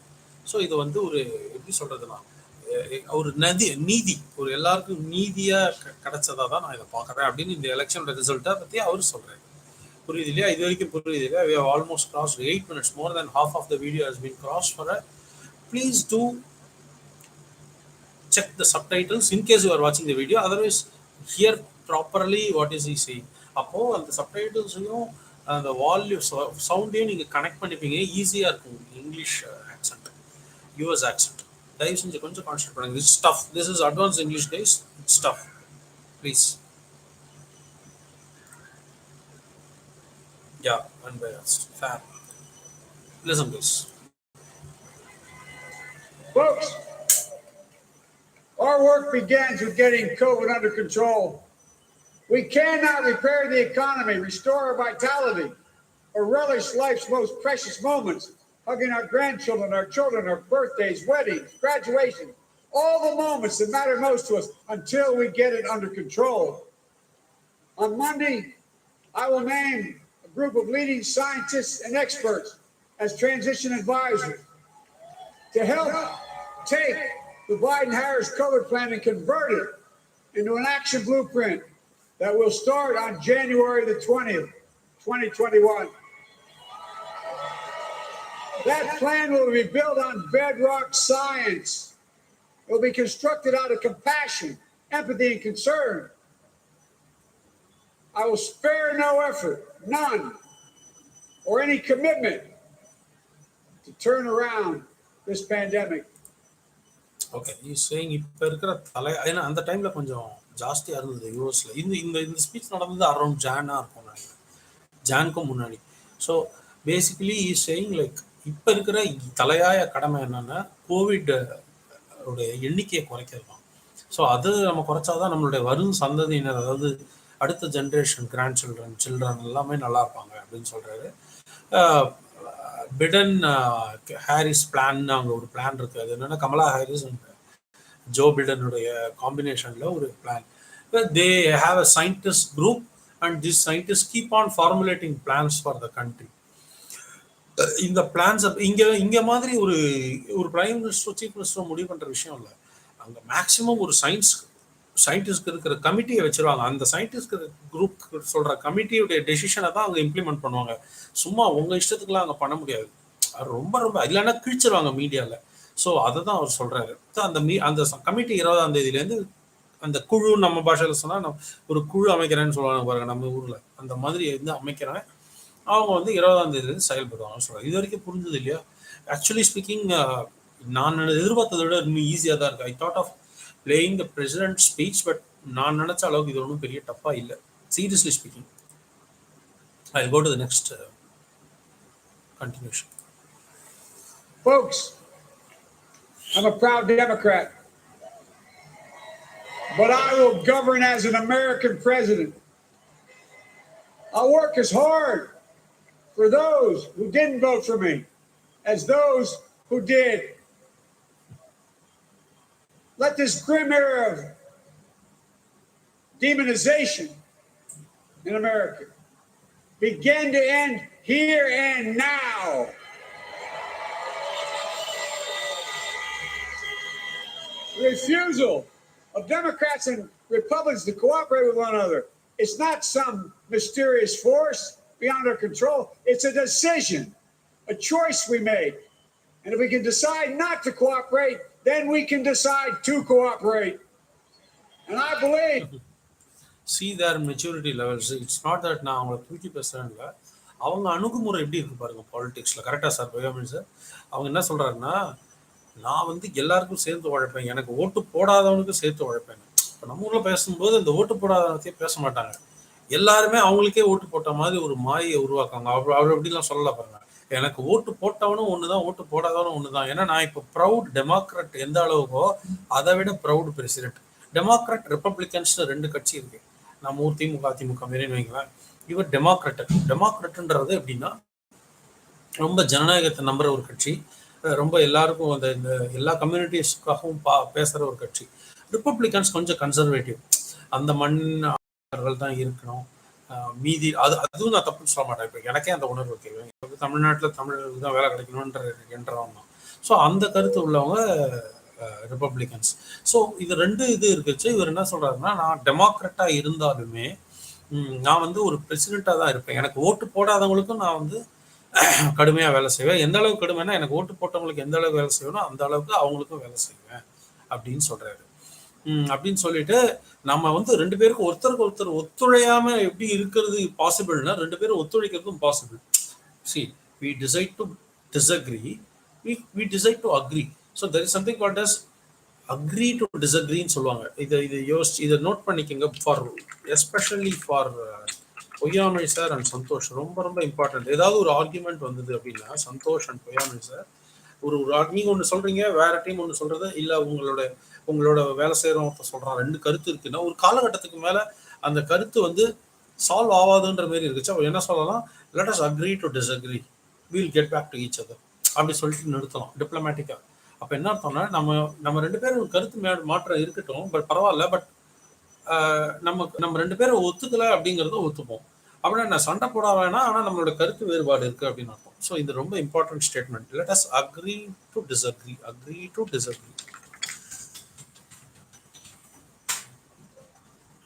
ஸோ இது வந்து ஒரு எப்படி சொல்றதுன்னா ஒரு நீதி, ஒரு எல்லாருக்கும் நீதியா கிடைச்சதா தான் நான் இதை பார்க்குறேன் அப்படின்னு இந்த எலெக்ஷனோட ரிசல்ட்டை பற்றி அவர் சொல்றாரு. புரியுது இல்லையா? இது வரைக்கும் புரியுது இல்லையா? We have almost crossed 8 minutes. More than half of the video has been crossed for a. Please do check the subtitles in case you are watching the video. Otherwise, hear properly what is he saying. அப்போ அந்த சப்டைட்டில்ஸையும் அந்த volume சவுண்டையும் நீங்கள் connect பண்ணிப்பீங்க, ஈஸியாக இருக்கும். English accent, US accent தயவு செஞ்சு கொஞ்சம் concentrate பண்ணுங்க. This stuff, this is advance English guys, stuff please. Yeah, unbiased, fair. Listen, guys. Folks, our work begins with getting COVID under control. We cannot repair the economy, restore our vitality, or relish life's most precious moments, hugging our grandchildren, our children, our birthdays, weddings, graduations, all the moments that matter most to us until we get it under control. On Monday, I will name group of leading scientists and experts as transition advisors to help take the Biden-Harris COVID plan and convert it into an action blueprint that will start on January the 20th, 2021. That plan will be built on bedrock science. It will be constructed out of compassion, empathy, and concern. I will spare no effort, none, or any commitment to turn around this pandemic. Okay, is saying இப்போ இருக்கிற ஏன்னா அந்த டைமில் கொஞ்சம் ஜாஸ்தியாக இருந்தது யூஎஸில். இந்த ஸ்பீச் நடந்தது அரௌண்ட் ஜானாக இருக்கும் நினைக்கிறேன், ஜானுக்கும் முன்னாடி. So basically is saying like இப்போ இருக்கிற தலையாய கடமை என்னென்னா கோவிட் உடைய எண்ணிக்கையை குறைக்கிறது தான். ஸோ அது நம்ம குறைச்சாதான் நம்மளுடைய வரும் சந்ததியினர், அதாவது அடுத்த ஜென்ரேஷன், கிராண்ட் சில்ட்ரன் எல்லாமே நல்லா இருப்பாங்க அப்படின்னு சொல்கிறாரு. பிடன் ஹாரிஸ் பிளான், அங்கே ஒரு பிளான் இருக்குது. அது என்னென்னா கமலா ஹாரிஸ் அண்ட் ஜோ பிடனுடைய காம்பினேஷனில் ஒரு plan. They have a scientist group and this scientist keep on formulating plans for the country. இந்த பிளான்ஸ் இங்கே மாதிரி ஒரு பிரைம் மினிஸ்டர், சீஃப் மினிஸ்டர் முடிவு பண்ணுற விஷயம் இல்லை. அங்கே மேக்சிமம் ஒரு சயின்டிஸ்ட்க்கு இருக்கிற கமிட்டியை வச்சிருவாங்க. அந்த சயின்டிஸ்ட் குரூப் சொல்ற கமிட்டியுடைய டெசிஷனை தான் அங்கே இம்ப்ளிமெண்ட் பண்ணுவாங்க. சும்மா உங்க இஷ்டத்துக்குலாம் அங்கே பண்ண முடியாது. அது ரொம்ப இல்லைன்னா கிழிச்சிருவாங்க மீடியாவில். ஸோ அதை தான் அவர் சொல்றாரு. அந்த கமிட்டி 20ஆம் தேதியிலேருந்து அந்த குழு, நம்ம பாஷையில் சொன்னால் ஒரு குழு அமைக்கிறேன்னு சொல்லுவாங்க பாருங்க நம்ம ஊரில், அந்த மாதிரி வந்து அமைக்கிறேன். அவங்க வந்து 20ஆம் தேதியிலேருந்து செயல்படுவாங்கன்னு சொல்றாங்க. இது வரைக்கும் புரிஞ்சது இல்லையா? ஆக்சுவலி ஸ்பீக்கிங் நான் எதிர்பார்த்ததை விட இன்னும் ஈஸியாக தான் இருக்கு. I thought of playing the president's speech, but நான் நினைச்ச அளவுக்கு இது ஒன்றும் பெரிய டப்பா இல்லை. Seriously speaking, I'll go to the next continuation. Folks, I'm a proud Democrat, but I will govern as an American president. I'll work as hard for those who didn't vote for me as those who did. Let this grim era of demonization in America begin to end here and now. The refusal of Democrats and Republicans to cooperate with one another, it's not some mysterious force beyond our control. It's a decision, a choice we make. And if we can decide not to cooperate, then we can decide to cooperate. And I believe. See their maturity levels. It's not that நான் அவங்களை தூக்கி பேசுறேன்ல, அவங்க அணுகுமுறை எப்படி இருக்கு பாருங்க பாலிடிக்ஸ்ல. கரெக்டா sir பயோமின் sir? அவங்க என்ன சொல்றாருன்னா, நான் வந்து எல்லாருக்கும் சேர்த்து உழைப்பேன், எனக்கு ஓட்டு போடாதவனுக்கு சேர்த்து உழைப்பேன். இப்போ நம்ம ஊர்ல பேசும்போது இந்த ஓட்டு போடாதவனத்தையே பேச மாட்டாங்க, எல்லாருமே அவங்களுக்கே ஓட்டு போட்ட மாதிரி ஒரு மாயை உருவாக்காங்க. அவர் எப்படிலாம் சொல்லல பாருங்க. எனக்கு ஓட்டு போட்டவனும் ஒண்ணுதான், ஓட்டு போடாதவனும் ஒண்ணுதான். ஏன்னா நான் இப்போ ப்ரௌட் டெமோக்ராட் எந்த அளவுக்கோ அதை விட ப்ரௌட் பிரசிடென்ட். டெமோக்ராட் ரிப்பப்ளிகன்ஸ் 2 கட்சி இருக்கு. நம்ம ஊர் திமுக மாரின்னு வைங்களேன். இவர் டெமோக்ராட்ன்றது எப்படின்னா ரொம்ப ஜனநாயகத்தை நம்புற ஒரு கட்சி, ரொம்ப எல்லாருக்கும் இந்த எல்லா கம்யூனிட்டிஸ்க்காகவும் பேசுற ஒரு கட்சி. ரிப்பப்ளிகன்ஸ் கொஞ்சம் கன்சர்வேட்டிவ், அந்த தான் இருக்கணும். மீதி அதுவும் நான் தப்புன்னு சொல்ல மாட்டேன். இப்போ எனக்கே அந்த உணர்வு கேட்குறேன். இப்போ தமிழ்நாட்டில் தமிழர்களுக்கு தான் வேலை கிடைக்கணுன்றவங்க தான். ஸோ அந்த கருத்து உள்ளவங்க ரிப்பப்ளிகன்ஸ். ஸோ இது 2 இது இருக்குச்சு. இவர் என்ன சொல்றாருன்னா, நான் டெமோக்ராட்டா இருந்தாலுமே நான் வந்து ஒரு பிரசிடென்ட்டாக தான் இருப்பேன். எனக்கு ஓட்டு போடாதவங்களுக்கும் நான் வந்து கடுமையாக வேலை செய்வேன். எந்த அளவுக்கு கடுமைனா, எனக்கு ஓட்டு போட்டவங்களுக்கு எந்த அளவுக்கு வேலை செய்யணும் அந்த அளவுக்கு அவங்களுக்கும் வேலை செய்வேன் அப்படின்னு சொல்றாரு. அப்படின்னு சொல்லிட்டு நம்ம வந்து 2 பேருக்கும் ஒருத்தருக்கு ஒருத்தர் ஒத்துழையாம எப்படி இருக்கிறது பாசிபிள்னா 2 பேரும் ஒத்துழைக்கிறதும் possible. See, we decide to disagree, we decide to agree. So there is something called as agree to disagree ன்னு சொல்லுவாங்க. இதை நோட் பண்ணிக்கங்க, for especially for Poyyamozhi sir and Santhosh. ரொம்ப ரொம்ப இம்பார்ட்டன்ட். ஏதாவது ஒரு ஆர்குமெண்ட் வந்தது அப்படின்னா சந்தோஷ் அண்ட் பொய்யாமொழி சார் ஒரு நீங்க ஒன்று சொல்றீங்க, வேற டீம் ஒன்று சொல்றது, இல்ல உங்களோட வேலை செய்யறவங்க சொல்றான், 2 கருத்து இருக்குன்னா ஒரு காலகட்டத்துக்கு மேல அந்த கருத்து வந்து சால்வ் ஆகாதுன்ற மாதிரி இருக்குச்சு. அவர் என்ன சொல்லலாம், let us agree to disagree, we'll get back to each other அப்படி சொல்லிட்டு நிறுத்தலாம் டிப்ளமேட்டிக்கா. அப்ப என்ன அர்த்தம்னா, நம்ம 2 பேரும் கருத்து மாற்றம் இருக்கட்டும், பட் பரவாயில்ல, பட் நம்ம 2 பேரும் ஒத்துக்கல அப்படிங்கறத ஒத்துப்போம். அப்படின்னா நான் சண்டை போட வேணாம், ஆனா நம்மளோட கருத்து வேறுபாடு இருக்கு அப்படின்னு அர்த்தம். ஸோ இது ரொம்ப important statement. Let us agree to disagree, agri to disagree.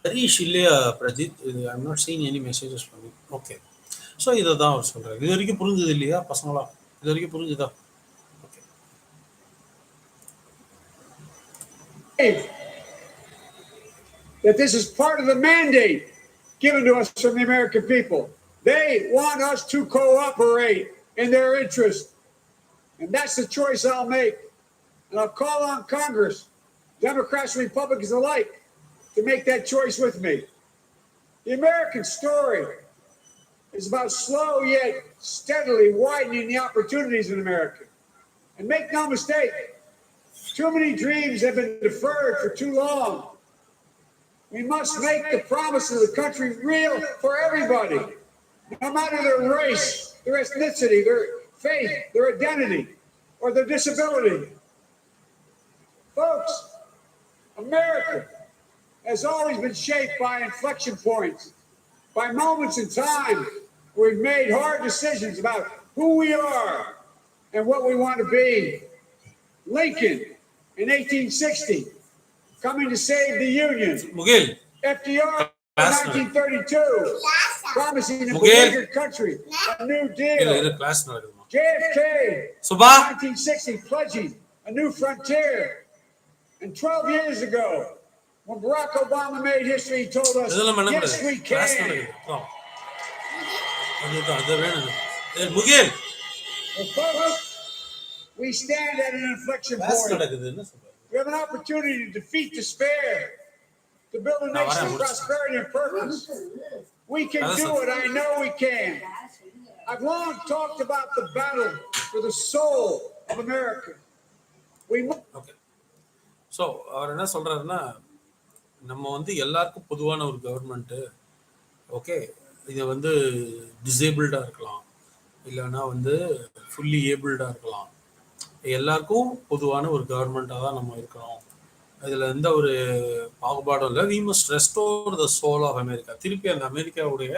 Harish இல்லையா பிரஜித்? இது I am not seeing any messages from you. Okay, so இதை தான் அவர் சொல்றாரு. இது வரைக்கும் புரிஞ்சது இல்லையா பசங்களா? இது வரைக்கும் புரிஞ்சுதா? Okay. That this is part of the mandate given to us from the American people. They want us to cooperate in their interest. And that's the choice I'll make. And I'll call on Congress, Democrats and Republicans alike, to make that choice with me. The American story is about slow yet steadily widening the opportunities in America. And make no mistake, too many dreams have been deferred for too long. We must make the promises of the country real for everybody, no matter their race, their ethnicity, their faith, their identity, or their disability. Folks, America has always been shaped by inflection points, by moments in time where we've made hard decisions about who we are and what we want to be. Lincoln in 1860, coming to save the Union. Mugil. FDR in 1932, promising a beleaguered country a new deal. JFK in 1960, pledging a new frontier. And 12 years ago, when Barack Obama made history, he told us, yes, we can. Mugil. Well, folks, we stand at an inflection point. We have an opportunity to defeat despair, to build a nation of prosperity and purpose. We can do it. I know we can. I've long talked about the battle for the soul of America. Okay. So, அவர் என்ன சொல்றாருன்னா, நம்ம வந்து எல்லாருக்கும் பொதுவான ஒரு government, okay, இது வந்து டிசேபிள்டா இருக்கலாம், இல்லைன்னா வந்து ஃபுல்லி ஏபிள்டா இருக்கலாம், எல்லாருக்கும் பொதுவான ஒரு கவர்மெண்ட்டாக தான் நம்ம இருக்கணும், இதில் எந்த ஒரு பாகுபாடும் இல்லை. We must restore the soul of America. திருப்பி அந்த அமெரிக்காவுடைய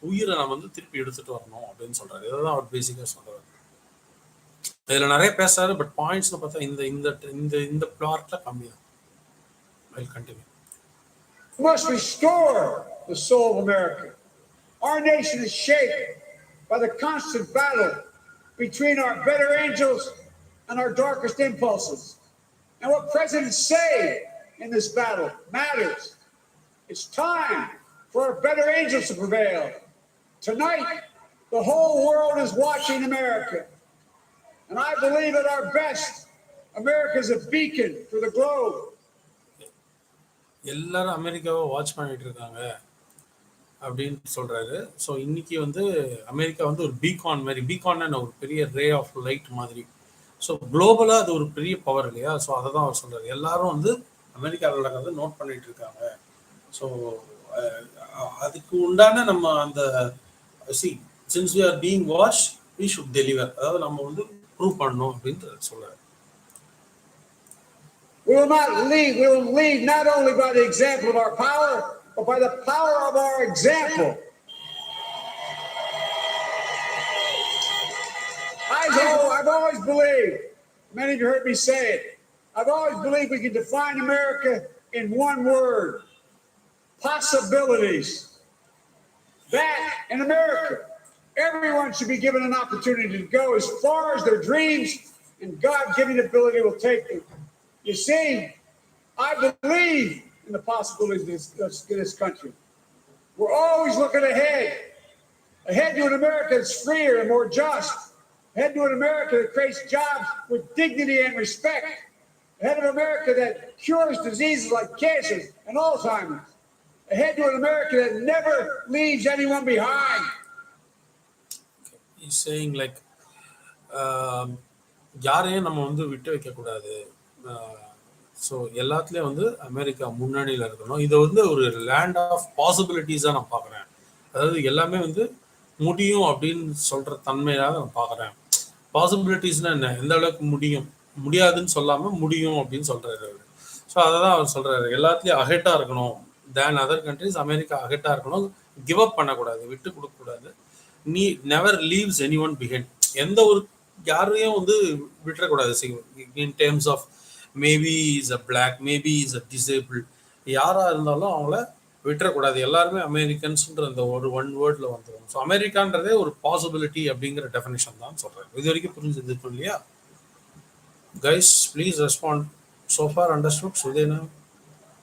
உயிரை நம்ம வந்து திருப்பி எடுத்துட்டு வரணும் அப்படின்னு சொல்றாரு. இதுதான் அவர் பேசிக்காக சொல்றாரு. இதில் நிறைய பேசுறாரு, பட் பாயிண்ட்ஸ்ல பார்த்தா இந்த இந்த இந்த இந்த பிளாட்ல கம்மியா. I'll continue. We must restore the soul of America. Our nation is shaped by the constant battle between our better angels and our darkest impulses. And what presidents say in this battle matters. It's time for our better angels to prevail. Tonight, the whole world is watching America. And I believe at our best, America is a beacon for the globe. எல்லாரும் அமெரிக்காவை watch பண்ணிட்டு இருக்காங்க அப்படின்னு சொல்றாரு. So இன்னைக்கு வந்து America வந்து ஒரு பீகான் மாதிரி, பீகான் ஒரு பெரிய ரே ஆஃப் லைட் மாதிரி. ஸோ குளோபலாக அது ஒரு பெரிய பவர் இல்லையா? ஸோ அதை தான் அவர் சொல்றாரு. எல்லாரும் வந்து அமெரிக்காவில் நடக்கிறத நோட் பண்ணிட்டு இருக்காங்க. ஸோ அதுக்கு உண்டான நம்ம அந்த since we are being watch, we should deliver, அதாவது நம்ம வந்து ப்ரூவ் பண்ணணும் அப்படின்னு சொல்றாரு. We will lead not only by the example of our power, but by the power of our example. I've always believed, many of you heard me say it, I've always believed we can define America in one word: possibilities. That in America, everyone should be given an opportunity to go as far as their dreams and God-given ability will take them. You see, I believe in the possibilities of this country. We're always looking ahead to an America that's freer and more just, ahead to an America that creates jobs with dignity and respect, ahead of America that cures diseases like cancer and Alzheimer's, ahead to an America that never leaves anyone behind. He's saying like யாரையும் நம்ம வந்து விட்டு வைக்கக்கூடாது. So எல்லாத்துலேயும் வந்து America முன்னணியில் இருக்கணும். இதை வந்து ஒரு லேண்ட் ஆஃப் பாசிபிலிட்டிஸாக நான் பார்க்குறேன். அதாவது எல்லாமே வந்து முடியும் அப்படின்னு சொல்கிற தன்மையாக நான் பார்க்குறேன். பாசிபிலிட்டிஸ்னால் என்ன, எந்த அளவுக்கு முடியும், முடியாதுன்னு சொல்லாமல் முடியும் அப்படின்னு சொல்கிறாரு அவர். ஸோ அதை தான் அவர் சொல்கிறாரு, எல்லாத்துலேயும் அஹெட்டாக இருக்கணும். தேன் அதர் கண்ட்ரிஸ் அமெரிக்கா அஹெட்டாக இருக்கணும். கிவ் அப் பண்ணக்கூடாது, விட்டு கொடுக்கக்கூடாது. நீ never leaves any one behind. எந்த ஒரு யாரையும் வந்து விட்டுறக்கூடாது. In terms of maybe is a black, maybe is a disable, யாராக இருந்தாலும் அவங்கள விட்டுறக்கூடாது. எல்லாருமே அமெரிக்கன்ஸ்ன்ற அந்த ஒரு ஒன் வேர்டில் வந்துடும். ஸோ அமெரிக்கான்றதே ஒரு பாசிபிலிட்டி அப்படிங்கிற டெஃபினேஷன் தான் சொல்கிறேன். இது வரைக்கும் புரிஞ்சது இல்லையா? Guys please respond. So far understood? Sudhena,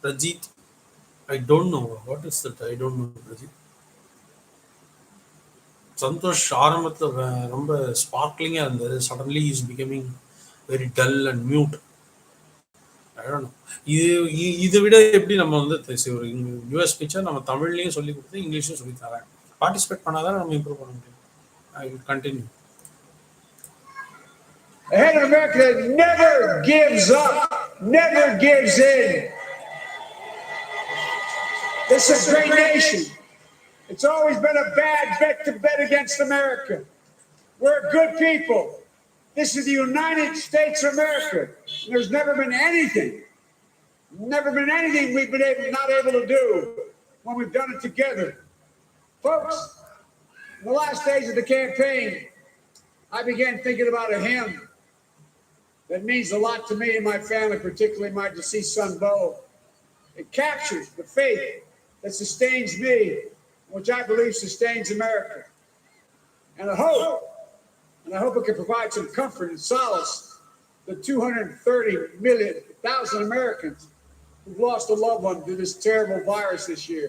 Prajith, I don't know what is that, I don't know Prajith. Santhosh ஆரம்பத்தில் ரொம்ப ஸ்பார்க்லிங்காக இருந்தது, suddenly is becoming very dull and mute. இதை விட எப்படி நம்ம வந்து ஒரு யூஎஸ் பிக்சர் நம்ம தமிழ்லையும் சொல்லி கொடுத்து இங்கிலீஷும் சொல்லி தரேன். பார்ட்டிசிபேட் பண்ணாதான் நம்ம இம்ப்ரூவ் பண்ண முடியும். I will continue. Ahead of America that never gives up, never gives in. This is a great nation. It's always been a bad bet to bet against America. We're good people. This is the United States of America. And there's never been anything we've been not able to do when we've done it together. Folks, in the last days of the campaign, I began thinking about a hymn that means a lot to me and my family, particularly my deceased son, Bo. It captures the faith that sustains me, which I believe sustains America. And I hope it can provide some comfort and solace to 230,000 Americans who've lost a loved one to this terrible virus this year.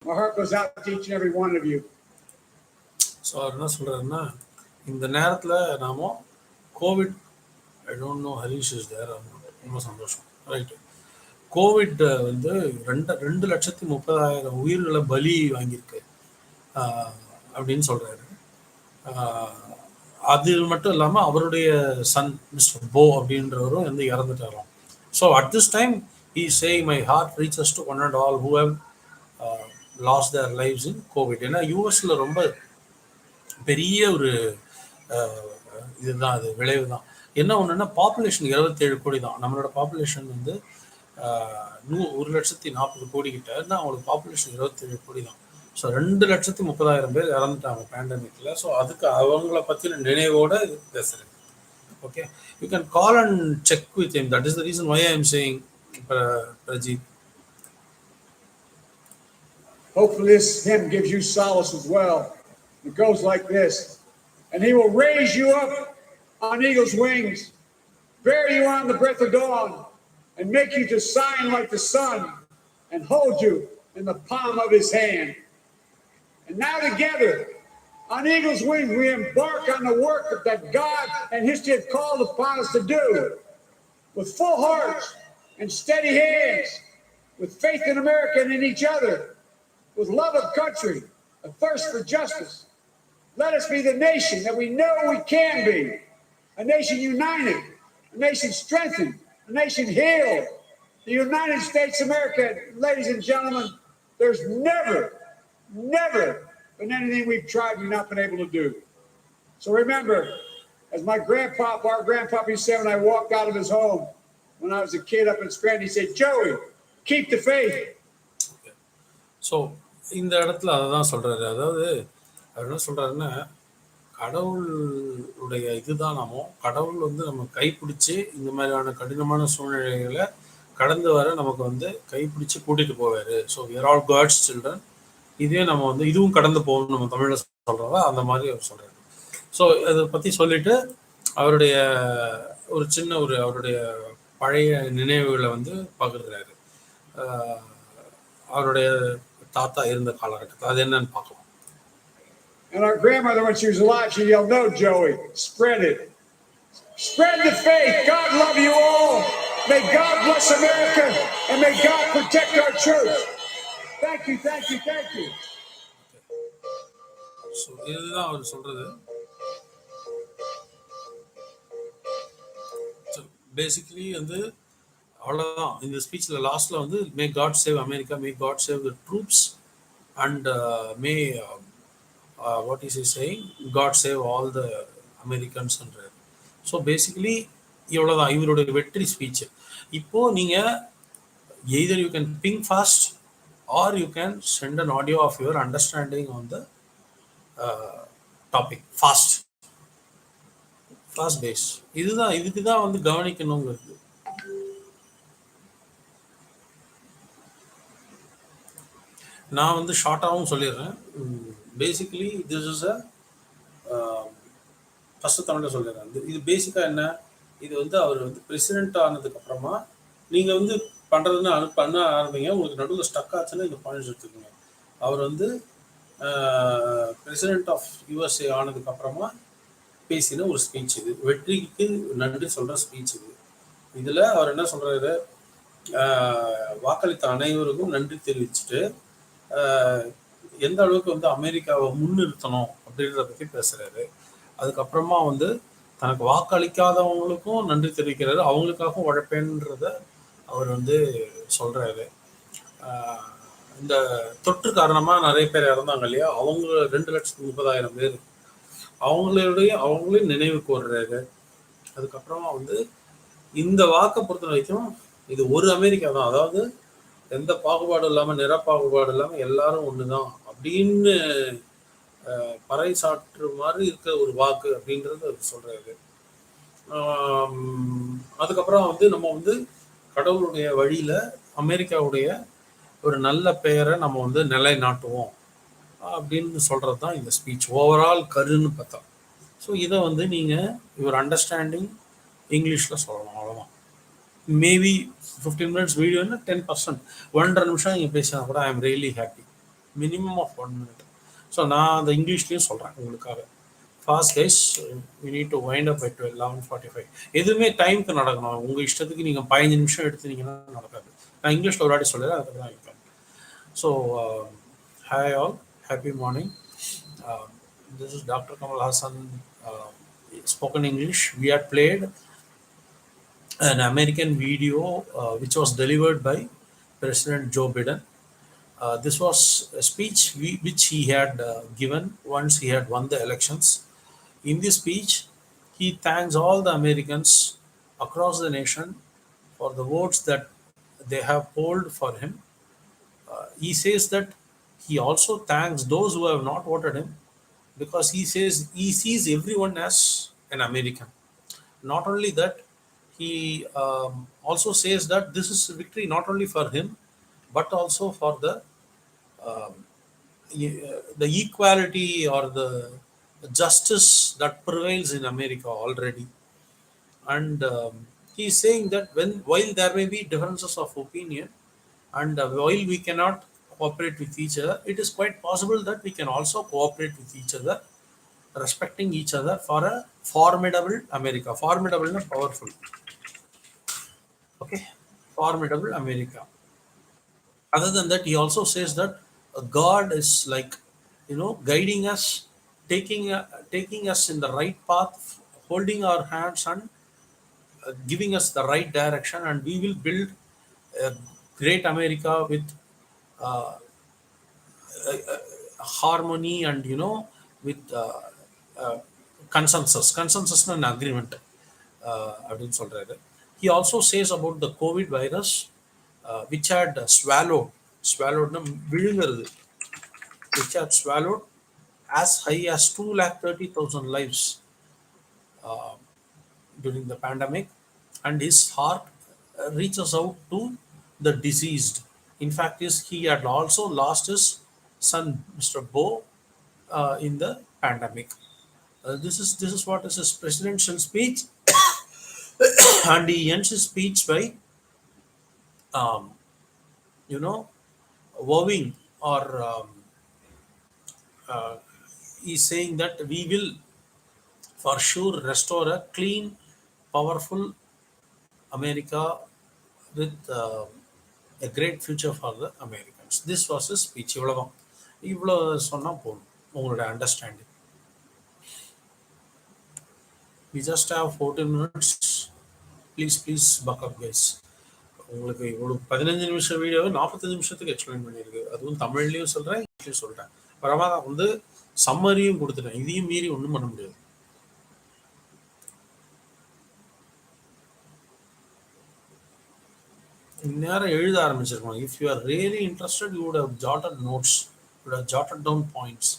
My heart goes out to each and every one of you. So அவர் என்ன சொல்கிறாருன்னா, இந்த நேரத்தில் நாம covid, I don't know Harish is there, ரொம்ப சந்தோஷம், right. Covid வந்து 2,30,000 உயிர்களை பலி வாங்கியிருக்கு அப்படின்னு சொல்கிறாரு. அது மட்டும் இல்லாமல் அவருடைய சன் மிஸ்டர் போ அப்படின்றவரும் வந்து இறந்துட்டாராம். So at this time he is saying my heart reaches to one and all who have lost their lives in COVID. ஏன்னா யூஎஸில் ரொம்ப பெரிய ஒரு இதுதான், அது விளைவு தான். என்ன ஒன்றுன்னா, பாப்புலேஷன் 27 கோடி தான். நம்மளோட பாப்புலேஷன் வந்து 1,40,40 கோடி கிட்ட இருந்தால் அவங்களுக்கு பாப்புலேஷன் 27 கோடி தான். ஸோ 2,30,000 பேர் இறந்துட்டாங்க பேண்டமிக்கில். ஸோ அதுக்கு அவங்கள பற்றின நினைவோடு பேசுகிறேன். Okay, you can call and check with him. That is the reason why I am saying. Prajit, hopefully this hymn gives you solace as well. It goes like this: and he will raise you up on eagle's wings, bear you on the breath of dawn, and make you to shine like the sun, and hold you in the palm of his hand. And now together, on eagle's wings, we embark on the work that God and history have called upon us to do, with full hearts and steady hands, with faith in America and in each other, with love of country, a thirst for justice. Let us be the nation that we know we can be, a nation united, a nation strengthened, a nation healed. The United States of America, ladies and gentlemen, there's never been anything we've tried we've not been able to do. So remember, as my grandpapa, our grandpapa, he said when I walked out of his home, when I was a kid up in Scranton, he said, Joey, keep the faith. So இந்த இடத்துல அதை தான் சொல்கிறாரு. அதாவது அவர் என்ன சொல்கிறாருன்னா, கடவுளுடைய இதுதான் கடவுள் வந்து நம்ம கைப்பிடிச்சி இந்த மாதிரியான கடினமான சூழ்நிலைகளை கடந்து வர நமக்கு வந்து கைப்பிடிச்சு கூட்டிகிட்டு போவார். So we're all God's children. இதே நம்ம வந்து இதுவும் கடந்து போகணும் நம்ம தமிழில் சொல்கிறோம், அந்த மாதிரி அவர் சொல்கிறாரு. ஸோ அதை பற்றி சொல்லிட்டு அவருடைய ஒரு சின்ன அவருடைய பழைய நினைவுகளை வந்து பகிர்றாரு. அவருடைய தாத்தா இருந்த காலகட்டத்தில் அது என்னன்னு பார்க்கலாம். And our grandmother, when she was alive, she yelled, "No, Joey, spread it. Spread the faith. God love you all. May God bless America, and may God protect our church." Thank you, thank you, thank you. So இதுதான் அவர் சொல்றது. Basically வந்து அவ்வளோதான். இந்த ஸ்பீச்சில் லாஸ்ட்டில் வந்து may God save America, may God save the troops and may what is is saying, God save all the அமெரிக்கன்ஸ்ன்றார். So basically இவ்வளோதான் இவருடைய வெற்றி ஸ்பீச்சு. இப்போது நீங்கள் either you can ping fast or you can send an audio of your understanding on the topic fast pace. இதுக்கு தான் வந்து கவனிக்கணுங்கிறது. நான் வந்து ஷார்ட்டாகவும் சொல்லிடுறேன். பேசிக்கலி திஸ் இஸ் ஃபஸ்ட்டு தமிழில் சொல்லிடுறேன். இது பேசிக்காக என்ன, இது வந்து அவர் வந்து பிரசிடென்ட் ஆனதுக்கப்புறமா நீங்கள் வந்து பண்ணுறதுன்னு பண்ண ஆரம்பிங்க. உங்களுக்கு நடுவில் ஸ்டக் ஆச்சுன்னா இந்த பாயிண்ட்ஸ் எடுத்துக்கோங்க. அவர் வந்து பிரசிடென்ட் ஆஃப் யூஎஸ்ஏ ஆனதுக்கப்புறமா பேசின ஒரு ஸ்பீச் இது. வெற்றிக்கு நன்றி சொல்கிற ஸ்பீச் இது. இதில் அவர் என்ன சொல்கிறாரு, வாக்களித்த அனைவருக்கும் நன்றி தெரிவிச்சுட்டு எந்த அளவுக்கு வந்து அமெரிக்காவை முன்னிறுத்தணும் அப்படின்றத பற்றி பேசுகிறாரு. அதுக்கப்புறமா வந்து தனக்கு வாக்களிக்காதவங்களுக்கும் நன்றி தெரிவிக்கிறாரு, அவங்களுக்காகவும் உழைப்பேன்றத அவர் வந்து சொல்கிறாரு. இந்த தொற்று காரணமாக நிறைய பேர் இறந்தாங்க இல்லையா, அவங்க 2,30,000 பேர், அவங்களையும் நினைவு கூறுறாரு. அதுக்கப்புறமா வந்து இந்த வாக்கை பொறுத்த வரைக்கும் இது ஒரு அமெரிக்கா தான், அதாவது எந்த பாகுபாடும் இல்லாமல், நிறப்பாகுபாடு இல்லாமல் எல்லாரும் ஒன்று தான் அப்படின்னு பறைசாற்று மாதிரி இருக்கிற ஒரு வாக்கு அப்படின்றது அவர் சொல்றாரு. அதுக்கப்புறம் வந்து நம்ம வந்து கடவுளுடைய வழியில அமெரிக்காவுடைய ஒரு நல்ல பெயரை நம்ம வந்து நிலைநாட்டுவோம் அப்படின்னு சொல்றது தான் இந்த ஸ்பீச் ஓவரால் கருன்னு பார்த்தா. ஸோ இதை வந்து நீங்கள் யுவர் அண்டர்ஸ்டாண்டிங் இங்கிலீஷில் சொல்லணும், அவ்வளோதான். மேபி 15 minutes வீடியோன்னா 10%, 1.5 நிமிஷம் நீங்கள் பேசினா கூட I am really happy. Minimum of 1 minute. So நான் அந்த இங்கிலீஷ்லேயும் சொல்கிறேன் உங்களுக்காக. Fast guys, we need to wind up at 11:45. எதுவுமே டைமுக்கு நடக்கணும். உங்கள் இஷ்டத்துக்கு நீங்கள் 15 நிமிஷம் எடுத்துனீங்கன்னா நடக்காது. நான் இங்கிலீஷில் ஒரு வாட்டி சொல்லிடுறேன், அதுக்கப்புறம் தான் இருப்பேன். So hi all, happy morning. This is Dr. Kamal Hassan, spoken English. We had played an American video which was delivered by President Joe Biden. This was a speech which he had given once he had won the elections. In this speech, he thanks all the Americans across the nation for the votes that they have polled for him. He says that he also thanks those who have not voted him, because he says he sees everyone as an American. Not only that, he also says that this is a victory not only for him, but also for the equality or the justice that prevails in America already. And he is saying that while there may be differences of opinion, and while we cannot cooperate with each other, it is quite possible that we can also cooperate with each other, respecting each other for a formidable America. Formidable and powerful. Okay, formidable America. Other than that, he also says that God is like, guiding us, taking us in the right path, holding our hands and giving us the right direction, and we will build a great America with harmony and with consensus and agreement. அப்படின்னு சொல்றாரு. He also says about the COVID virus which had swallowed swallowed விழுங்கிறது, which had swallowed as high as 230,000 lives during the pandemic, and his heart reaches out to the deceased. In fact, he had also lost his son, Mr. Bo, in the pandemic. This is what is his presidential speech, and he ends his speech by, um, you know, vowing, or uh, he's saying that we will for sure restore a clean, powerful America with a great future for the Americans. This was his speech. இவ்வளவுதான். இவ்வளவு சொன்னா போதும் உங்களோட understanding. We just have 14 minutes. Please buck up guys. உங்களுக்கு இவ்வளவு 15 நிமிஷம் வீடியோவை 45 நிமிஷத்துக்கு எக்ஸ்பிளைன் பண்ணியிருக்கு. அதுவும் தமிழ்லையும் சொல்றேன், இங்கிலீஷ்லையும் சொல்றேன். பரவாயில்ல, வந்து சம்மரியும் கொடுத்துட்டேன். இதையும் மீறி ஒன்றும் பண்ண முடியாது. இந்நேரம் எழுத ஆரம்பிச்சிருக்கோம். If you are really interested you would have jotted notes, would have jotted down points.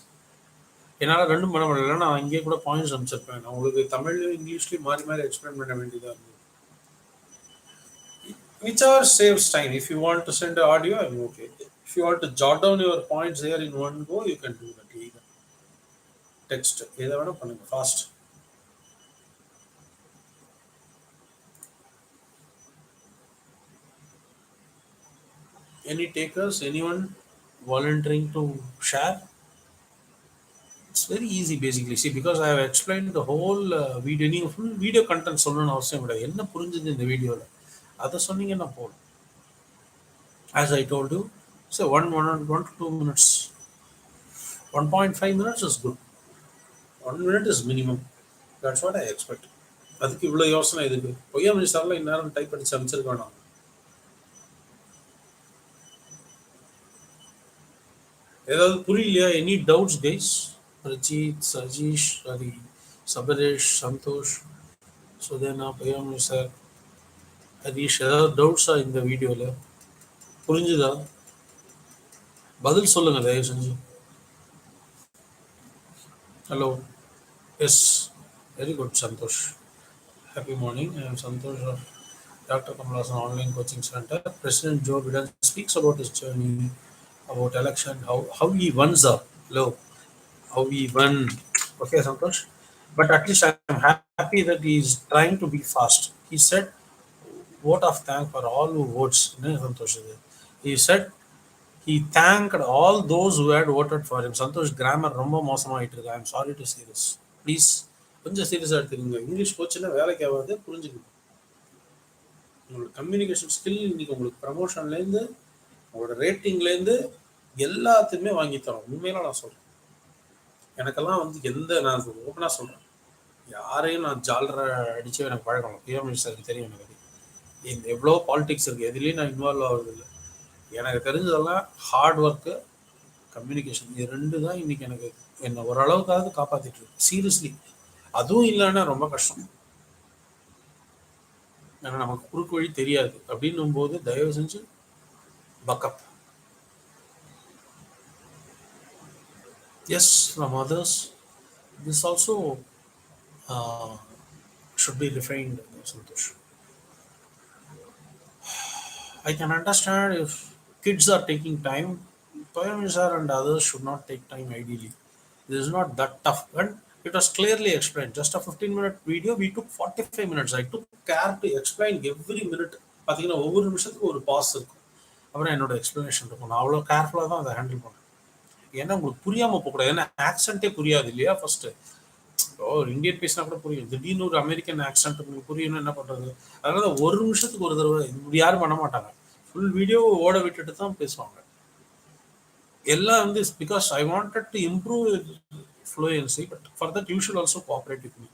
என்னால் ரெண்டும் பண்ண முடியல. நான் அங்கேயே கூட பாயிண்ட்ஸ் அனுப்பிச்சிருப்பேன். நான் உங்களுக்கு தமிழ்லையும் இங்கிலீஷ்லையும் மாறி மாறி எக்ஸ்பிளைன் பண்ண வேண்டியதாக இருந்தது. Whichever saves time. If you want to send audio, I'm okay. If you want to jot down your points here in one go, you can do that. Either text, எதை வேணா பண்ணுங்க, fast. Any takers? Anyone volunteering to share? It's very easy basically. See, because I have explained the whole video, நீங்க full video content சொல்லணும்னு அவசியம் கிடையாது. என்ன புரிஞ்சது இந்த வீடியோல அதை சொன்னீங்கன்னா போதும். As I told you, so 1 to 2 minutes, 1.5 minutes is good. 1 minute is minimum. That's what I expect. அதுக்கு இவ்வளோ யோசனை எதுக்கு? பொய்யா மினிஸ்டர்ல இந்நேரம் டைப் அடிச்சு அமைச்சிருக்க வேணாம். ஏதாவது புரியலையா? Any doubts guys? Rajith, Sajeesh, Hari, Sabaresh, Santhosh, Sudhena, Poyya minister, Harish, ஏதாவது டவுட்ஸா இந்த வீடியோவில்? புரிஞ்சுதா? பதில் சொல்லுங்க தயவு செஞ்சு. Hello, S, very good Santhosh. Happy morning. I am Santhosh of doctor Kamal Haasan online coaching centre. President Joe Biden speaks about his journey, about election, how he won, sir. Hello, how he won. Okay, Santosh. But at least I am happy that he is trying to be fast. He said, vote of thank for all who votes. Santosh, he said he thanked all those who had voted for him. Santosh, grammar ரொம்ப மோசமாயிட்டு இருக்கு. I am sorry to say this. Please கொஞ்சம் சீரியஸாக எடுத்துக்கோங்க. English கோச்சில் வேலைக்கு ஆகாது, புரிஞ்சுக்கணும். உங்களோட communication skill இன்னைக்கு உங்களுக்கு ப்ரமோஷன்லேருந்து உங்களோட ரேட்டிங்லேருந்து எல்லாத்தையுமே வாங்கி தரோம். உண்மையில நான் சொல்கிறேன். எனக்கெல்லாம் வந்து நான் ஓப்பனாக சொல்கிறேன், யாரையும் நான் ஜாலரை அடித்து எனக்கு பழகணும். பிஎம் மினிஸ்டருக்கு தெரியும் எனக்கு. இந்த எவ்வளோ பாலிடிக்ஸ் இருக்குது, எதுலேயும் நான் இன்வால்வ் ஆகுறதில்லை. எனக்கு தெரிஞ்சதெல்லாம் ஹார்ட் ஒர்க்கு, கம்யூனிகேஷன், இது ரெண்டு தான் இன்னைக்கு எனக்கு என்னை ஓரளவுக்காவது காப்பாற்றிட்டு இருக்கு. சீரியஸ்லி, அதுவும் இல்லைன்னா ரொம்ப கஷ்டம். ஏன்னா நமக்கு குறுக்கு வழி தெரியாது. அப்படின்னும் போது தயவு செஞ்சு buck up. Yes, from others this also should be refined, Santosh. I can understand if kids are taking time. Prime Minister and others should not take time ideally. This is not that tough. And it was clearly explained. Just a 15-minute video, we took 45 minutes. I took care to explain every minute. பார்த்தீங்கன்னா ஒவ்வொரு நிமிஷத்துக்கு ஒரு pass இருக்கும். அப்புறம் என்னோட explanation இருக்கும். நான் அவ்வளோ கேர்ஃபுல்லாக தான் அதை ஹேண்டில் பண்ணேன். ஏன்னா உங்களுக்கு புரியாமல் போகக்கூடாது. ஏன்னா ஆக்சென்ட்டே புரியாது இல்லையா? ஃபர்ஸ்ட்டு ஒரு இந்தியன் பேசினா கூட புரியும். திடீர்னு ஒரு அமெரிக்கன் ஆக்சென்ட் உங்களுக்கு புரியணும்னு என்ன பண்ணுறது? அதனால ஒரு நிமிஷத்துக்கு ஒரு தடவை இப்படி யாரும் பண்ண மாட்டாங்க. ஃபுல் வீடியோ ஓட விட்டுட்டு தான் பேசுவாங்க. எல்லாம் வந்து because I wanted to improve fluency, but for that you should also cooperate with me.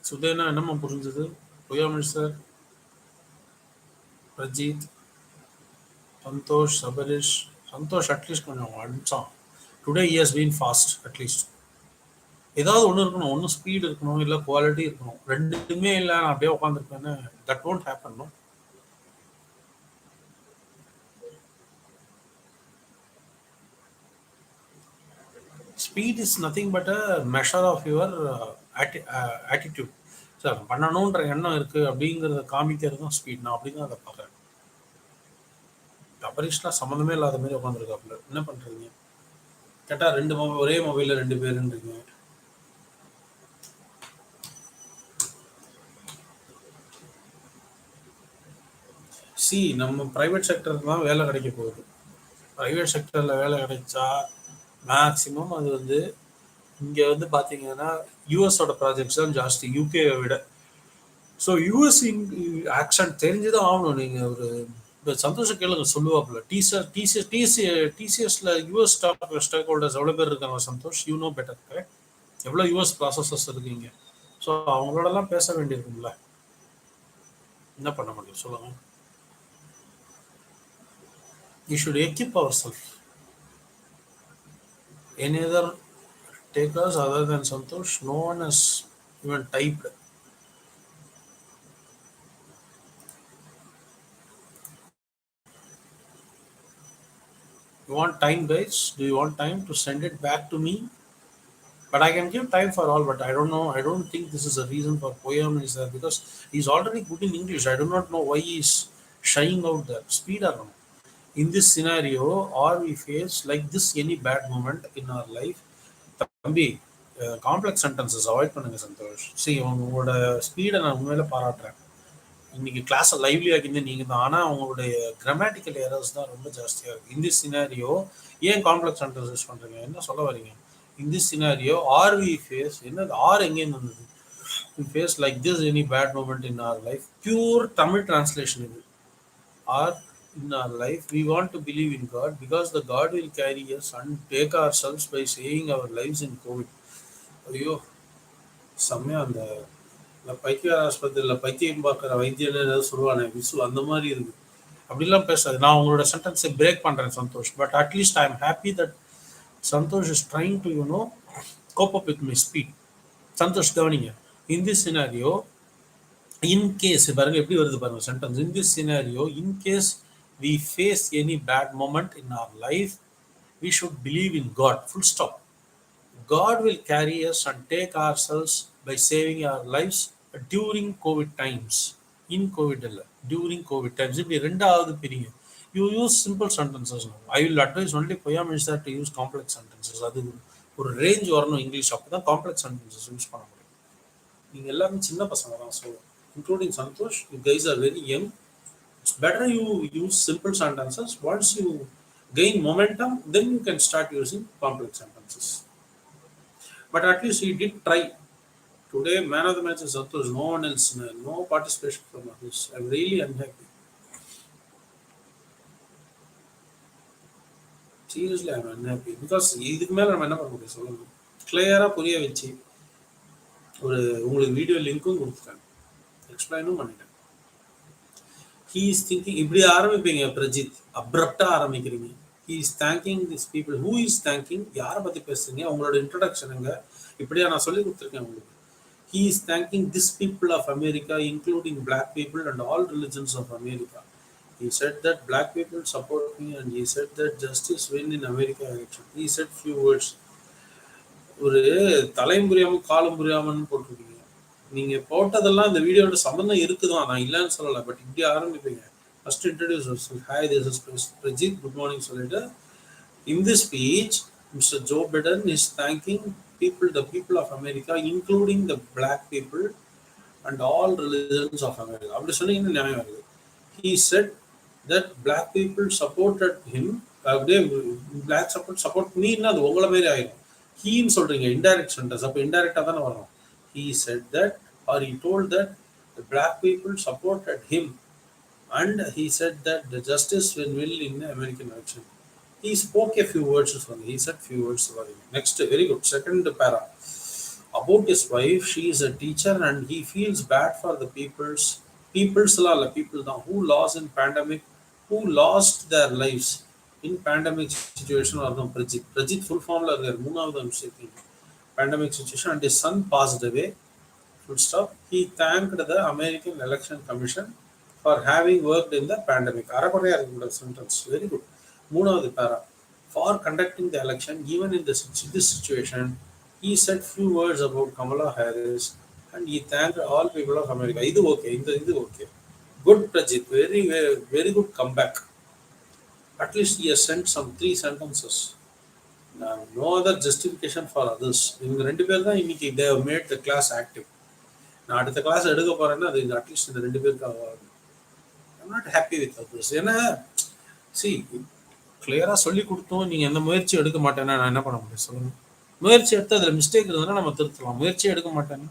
சுதேனா என்னம்மா புரிஞ்சது? பொய்யா மினிஸ்டர், ரஜித், சந்தோஷ், சபரிஷ். சந்தோஷ் அட்லீஸ்ட் கொஞ்சம் அடிச்சான். Today he has been fast at least. ஏதாவது ஒன்று இருக்கணும், ஒன்றும் ஸ்பீடு இருக்கணும், இல்லை குவாலிட்டி இருக்கணும். ரெண்டுமே இல்லை நான் அப்படியே உட்காந்துருப்பேன்னு that won't happen. No, speed is nothing but a measure of your attitude. சார் பண்ணணுன்ற எண்ணம் இருக்குது அப்படிங்கிறத காமிக்கிறது தான் ஸ்பீட். நான் அப்படி தான் அதை பார்க்குறேன். அபரீஷ்லாம் சம்மந்தமே இல்லாத மாதிரி உட்காந்துருக்காப்புல. என்ன பண்ணுறீங்க கேட்டால் ரெண்டு ஒரே மொபைலில் ரெண்டு பேருன்றீங்க. நம்ம ப்ரைவேட் செக்டருக்கு தான் வேலை கிடைக்க போகுது. ப்ரைவேட் செக்டரில் வேலை கிடைச்சா மேக்ஸிமம் அது வந்து இங்கே வந்து பார்த்தீங்கன்னா யூஎஸோட ப்ராஜெக்ட்ஸ் தான் ஜாஸ்தி யூகேவை விட. ஸோ யூஎஸ் ஆக்சன்ட் தெரிஞ்சுதான் ஆகணும். நீங்கள் ஒரு இப்போ சந்தோஷம் கேளுங்க சொல்லுவாப்புல. டிசிஎஸ்ல யூஎஸ் ஸ்டாக் ஹோல்டர்ஸ் எவ்வளோ பேர் இருக்காங்க Santhosh? You know better, correct? எவ்வளோ யூஎஸ் ப்ராசஸர்ஸ் இருக்கீங்க? ஸோ அவங்களோடலாம் பேச வேண்டியிருக்கும்ல. என்ன பண்ண முடியும் சொல்லுங்க? You should equip ourselves. Any other takers other than Santosh? No one has even typed. You want time, guys? Do you want time to send it back to me? But I can give time for all, but I don't know. I don't think this is a reason for Poyam is there because he's already good in English. I do not know why he's shying out there. Speed or no? In this scenario, or we face like this any bad moment in our life, தம்பி complex sentences avoid பண்ணுங்க சந்தோஷ். சரி, உங்களோட ஸ்பீடை நான் உண்மையில பாராட்டுறேன். இன்னைக்கு கிளாஸை லைவ்லி ஆகிருந்து நீங்கள் தான். ஆனால் அவங்களுடைய கிராமட்டிக்கல் எரர்ஸ் தான் ரொம்ப ஜாஸ்தியாக இருக்குது. இந்த சினாரியோ ஏன் காம்ப்ளெக்ஸ் சென்டென்ஸ் யூஸ் பண்ணுறீங்க? என்ன சொல்ல வரீங்க? இந்த சினாரியோ ஆர் வி ஃபேஸ் என்னது? ஆர் எங்கேருந்து வந்தது? We face like this any bad moment in our life. Pure Tamil translation இது. Our in our life we want to believe in God because the God will carry us and take ourselves by saving our lives in COVID. ஐயோ செம்மையா அந்த பைத்திய ஆஸ்பத்திரியில் பைத்தியம் பார்க்குற வைத்தியம் ஏதாவது சொல்லுவானே விசு, அந்த மாதிரி இருக்கு. அப்படிலாம் பேசாது. நான் உங்களோட சென்டென்ஸை பிரேக் பண்ணுறேன் Santhosh. But at least I am happy that Santhosh is trying to cope up with my speed. Santhosh கவனிங்க. In this scenario in case பாருங்க எப்படி வருது பாருங்க sentence. In this scenario in case we face any bad moment in our life, we should believe in God. Full stop. God will carry us and take ourselves by saving our lives during COVID times. In COVID, during COVID times. If you ரெண்டாவது பிரிங்க, you use simple sentences now. I will advise only Poyam is that to use complex sentences. அது ஒரு range வரணும் English, அப்போ தான் complex sentences use பண்ண முடியும். நீங்கள் எல்லாமே சின்ன பசங்க தான். So including Santhosh, you guys are very young. It's better you use simple sentences. Once you gain momentum, then you can start using complex sentences. But at least he did try. Today, man of the match is Santosh. No one else, no participation from others. I'm really unhappy. Seriously, I'm unhappy because இதுக்கு மேல நம்ம என்ன பண்ண முடியும் சொல்லுங்க? கிளியரா புரிய வச்சு ஒரு உங்களுக்கு வீடியோ லிங்க்கும் கொடுத்துருக்காங்க, எக்ஸ்பிளைனும் பண்ணிட்டேன். He is thinking, இப்படி ஆரம்பிப்பீங்க பிரஜித், அப்ரப்டா ஆரம்பிக்கிறீங்க. He is thanking these people. Who is thanking? யாரை பத்தி பேசுறீங்க? உங்களோட இன்ட்ரோடக்ஷனுங்க. இப்படியா நான் சொல்லி கொடுத்துருக்கேன் உங்களுக்கு. He is thanking this people of America, including black people and all religions of America. He said that black people support me and he said that justice win in America election. He said few words. ஒரு தலையும் புரியாம காலம் புரியாமன்னு போட்டிருக்கீங்க. நீங்க போட்டதெல்லாம் இந்த வீடியோட சம்பந்தம் இருக்குதான், நான் இல்லைன்னு சொல்லலை. பட் இப்படி ஆரம்பிப்பீங்க. First introduce yourself. Hi, this is Prajith, good morning சொல்லிட்டு in this speech mister Joe Biden is thanking the people of America, including the black people and all religions of America. அப்படி சொன்னீங்கன்னு நியாயம் வருது. He said that black people supported him. அப்படியே black support மீன்னா அது உங்களை மாரி ஆயிடும். ஹீன்னு சொல்றீங்க, இன்டைரக்ட் சென்டென்ஸ். அப்போ இன்டைரக்டா தானே வரணும். He said that, or he told that the black people supported him and he said that the justice will in the American election. He spoke a few words for me. He said few words for me. Next, very good. Second para. About his wife, she is a teacher and he feels bad for the people who lost in pandemic, who lost their lives in pandemic situation. Or no, Prajit full form la irukar. மூணாவது அம்சம் pandemic situation, and his son passed away. Full stop. He thanked the American Election Commission for having worked in the pandemic. அறகுறையா இருக்குற sentence. Very good. மூணாவது para. For conducting the election, even in this situation, he said few words about Kamala Harris and he thanked all people of America. இது okay. இது okay. Good, Prajit. Very, very, very good comeback. At least he has sent some 3 sentences. No other justification for others. இவங்க ரெண்டு பேர் தான் இன்னைக்கு they have made the class active. நான் அடுத்த class எடுக்க போறேன்னா அது அட்லீஸ்ட் இந்த ரெண்டு பேருக்காக. I'm not happy with this. ஏன்னா சி கிளியரா சொல்லி கொடுத்தோம், நீங்க எந்த முயற்சி எடுக்க மாட்டேன்னா நான் என்ன பண்ண முடியும் சொல்லுங்க. முயற்சி எடுத்து அதுல மிஸ்டேக் இருந்ததுன்னா நம்ம திருத்தலாம். முயற்சி எடுக்க மாட்டேன்னா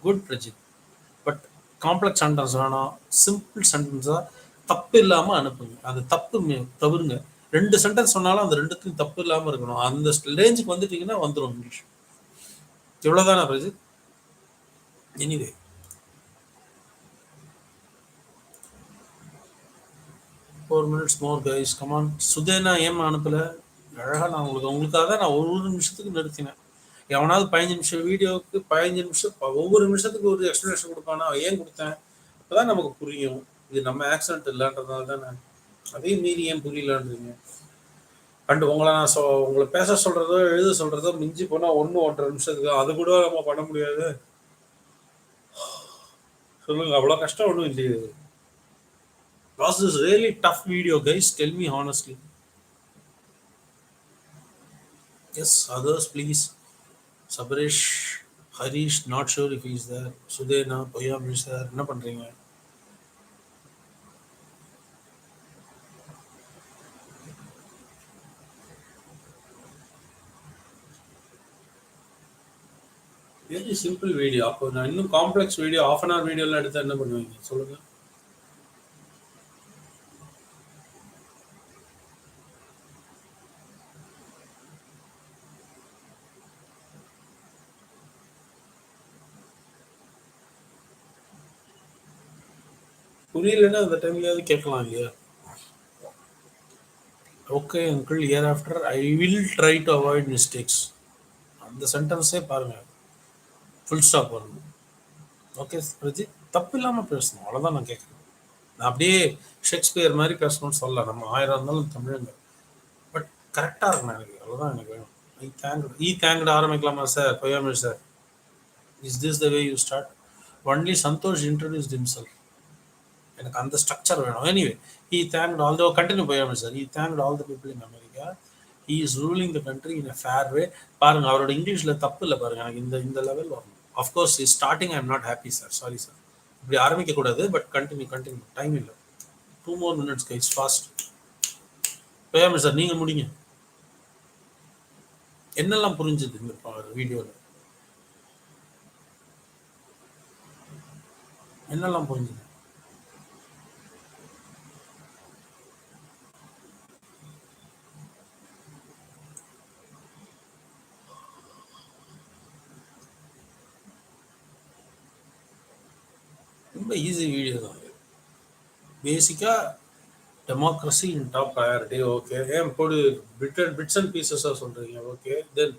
good Prajith. But complex sentence வேணாம், சிம்பிள் சென்டென்ஸா தப்பு இல்லாம அனுப்புங்க. அந்த தப்பு தவிருங்க. 2 சென்டென்ஸ் சொன்னாலும் அந்த ரெண்டுத்தையும் தப்பு இல்லாம இருக்கணும். அந்த ரேஞ்சுக்கு வந்துட்டீங்கன்னா வந்துடும் இங்கிலீஷ். இவ்வளவுதானா Prajith? Anyway four minutes more guys, come on. Sudhena ஏன் அனுப்பல? அழகா நான் உங்களுக்காக தான் நான் ஒரு நிமிஷத்துக்கு நிறுத்தினேன். எவனாவது 15 நிமிஷம் வீடியோவுக்கு 15 நிமிஷம் ஒவ்வொரு நிமிஷத்துக்கு ஒரு எக்ஸ்பிளனேஷன் கொடுப்பானா? ஏன் கொடுத்தேன்? அப்பதான் நமக்கு புரியும் இது நம்ம ஆக்சிடென்ட் இல்லைன்றதுனால தானே. அதையும் மீறி ஏன் புரியலன்றீங்க? அண்ட் உங்களை பேச சொல்றதோ எழுத சொல்றதோ மிஞ்சி போனா 1-1.5 நிமிஷத்துக்கு, அது கூட நம்ம பண்ண முடியாது. சொல்லுங்க, அவ்வளோ கஷ்டம் ஒன்றும் இல்லையே. Was this really tough video, guys? Tell me honestly. Yes, others please. Sabresh, Harish, not sure if he's there. Sudena, Poyam is there. என்ன பண்றீங்க? Very simple video. அப்போ நான் இன்னும் காம்ப்ளெக்ஸ் வீடியோ ½ hour வீடியோலாம் எடுத்தா என்ன பண்ணுவீங்க சொல்லுங்க? புரியலன்னா அந்த டைம்லயாவது கேட்கலாம் இல்லையா? Okay uncle, year after I will try to avoid mistakes. அந்த சென்டென்ஸே பாருங்க, ஃபுல் ஸ்டாப் வரணும். ஓகே பிரஜித், தப்பு இல்லாமல் பேசணும், அவ்வளோதான் நான் கேட்குறேன். நான் அப்படியே ஷேக்ஸ்பியர் மாதிரி பேசணும்னு சொல்லலாம். நம்ம 1000 இருந்தாலும் தமிழுங்க, பட் கரெக்டாக இருக்கணும் எனக்கு, அவ்வளோதான் எனக்கு வேணும். தேங்க்டு ஆரம்பிக்கலாமா சார்? பொய்யாமல் sir, is this the way you start? Only Santhosh introduced himself. எனக்கு அந்த ஸ்ட்ரக்சர் வேணும். Anyway, he thanked all the continue போயாமல் sir. he thanked all the people in America. he is ruling the country in a fair way. பாருங்க, அவரோட இங்கிலீஷ்ல தப்பு இல்லை பாருங்க. எனக்கு இந்த லெவல் வரணும். Of course starting I am not happy sir, sorry sir. இப்படி ஆரம்பிக்க கூடாது, பட் கண்டினியூ டைம் இல்லை. 2 more minutes கைஸ், ஃபாஸ்ட். போயாமல் சார், நீங்க முடிங்க. என்னெல்லாம் புரிஞ்சுது இந்த வீடியோவில்? என்னெல்லாம் புரிஞ்சுது? ரொம்ப ஈஸி வீடியோ தான். பேசிக்காக democracy in top priority. Okay, ஏன் போடு பிட்ஸ் அண்ட் பீசஸாக சொல்கிறீங்க? Okay, then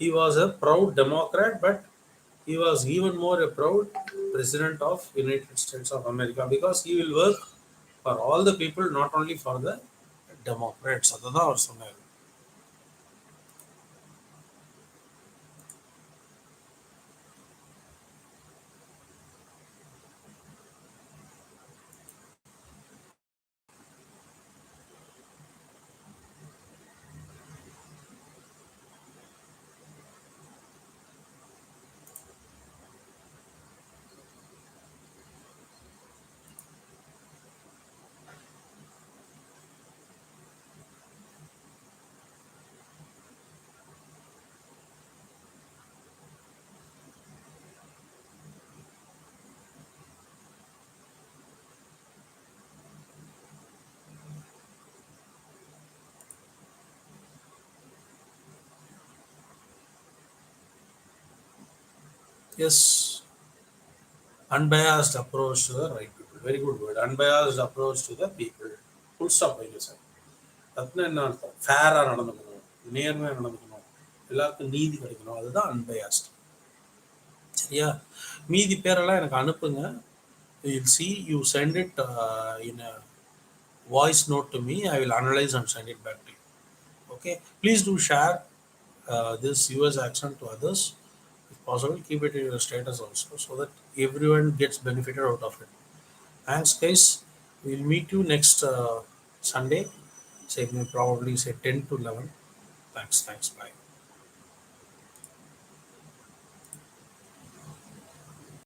he was a proud Democrat, but he was even more a proud president of United States of America, because he will work for all the people, not only for the Democrats. அதுதான் அவர் சொன்னார். Yes, unbiased approach to the right people. Very good word. Unbiased approach to the people. Full stop வைங்க sir. அதுனா என்ன அர்த்தம்? ஃபேராக நடந்துக்கணும், நேர்மையாக நடந்துக்கணும், எல்லாருக்கும் நீதி கிடைக்கணும், அதுதான் அன்பயாஸ்ட். சரியா? மீதி பேரெல்லாம் எனக்கு அனுப்புங்க. You see you send it in a voice note to me. I will analyze and send it back to you. Okay, please do share this US action to others. If possible, keep it in your status also, so that everyone gets benefited out of it. Thanks, guys. We'll meet you next Sunday. Say probably say 10 to 11. Thanks. Bye.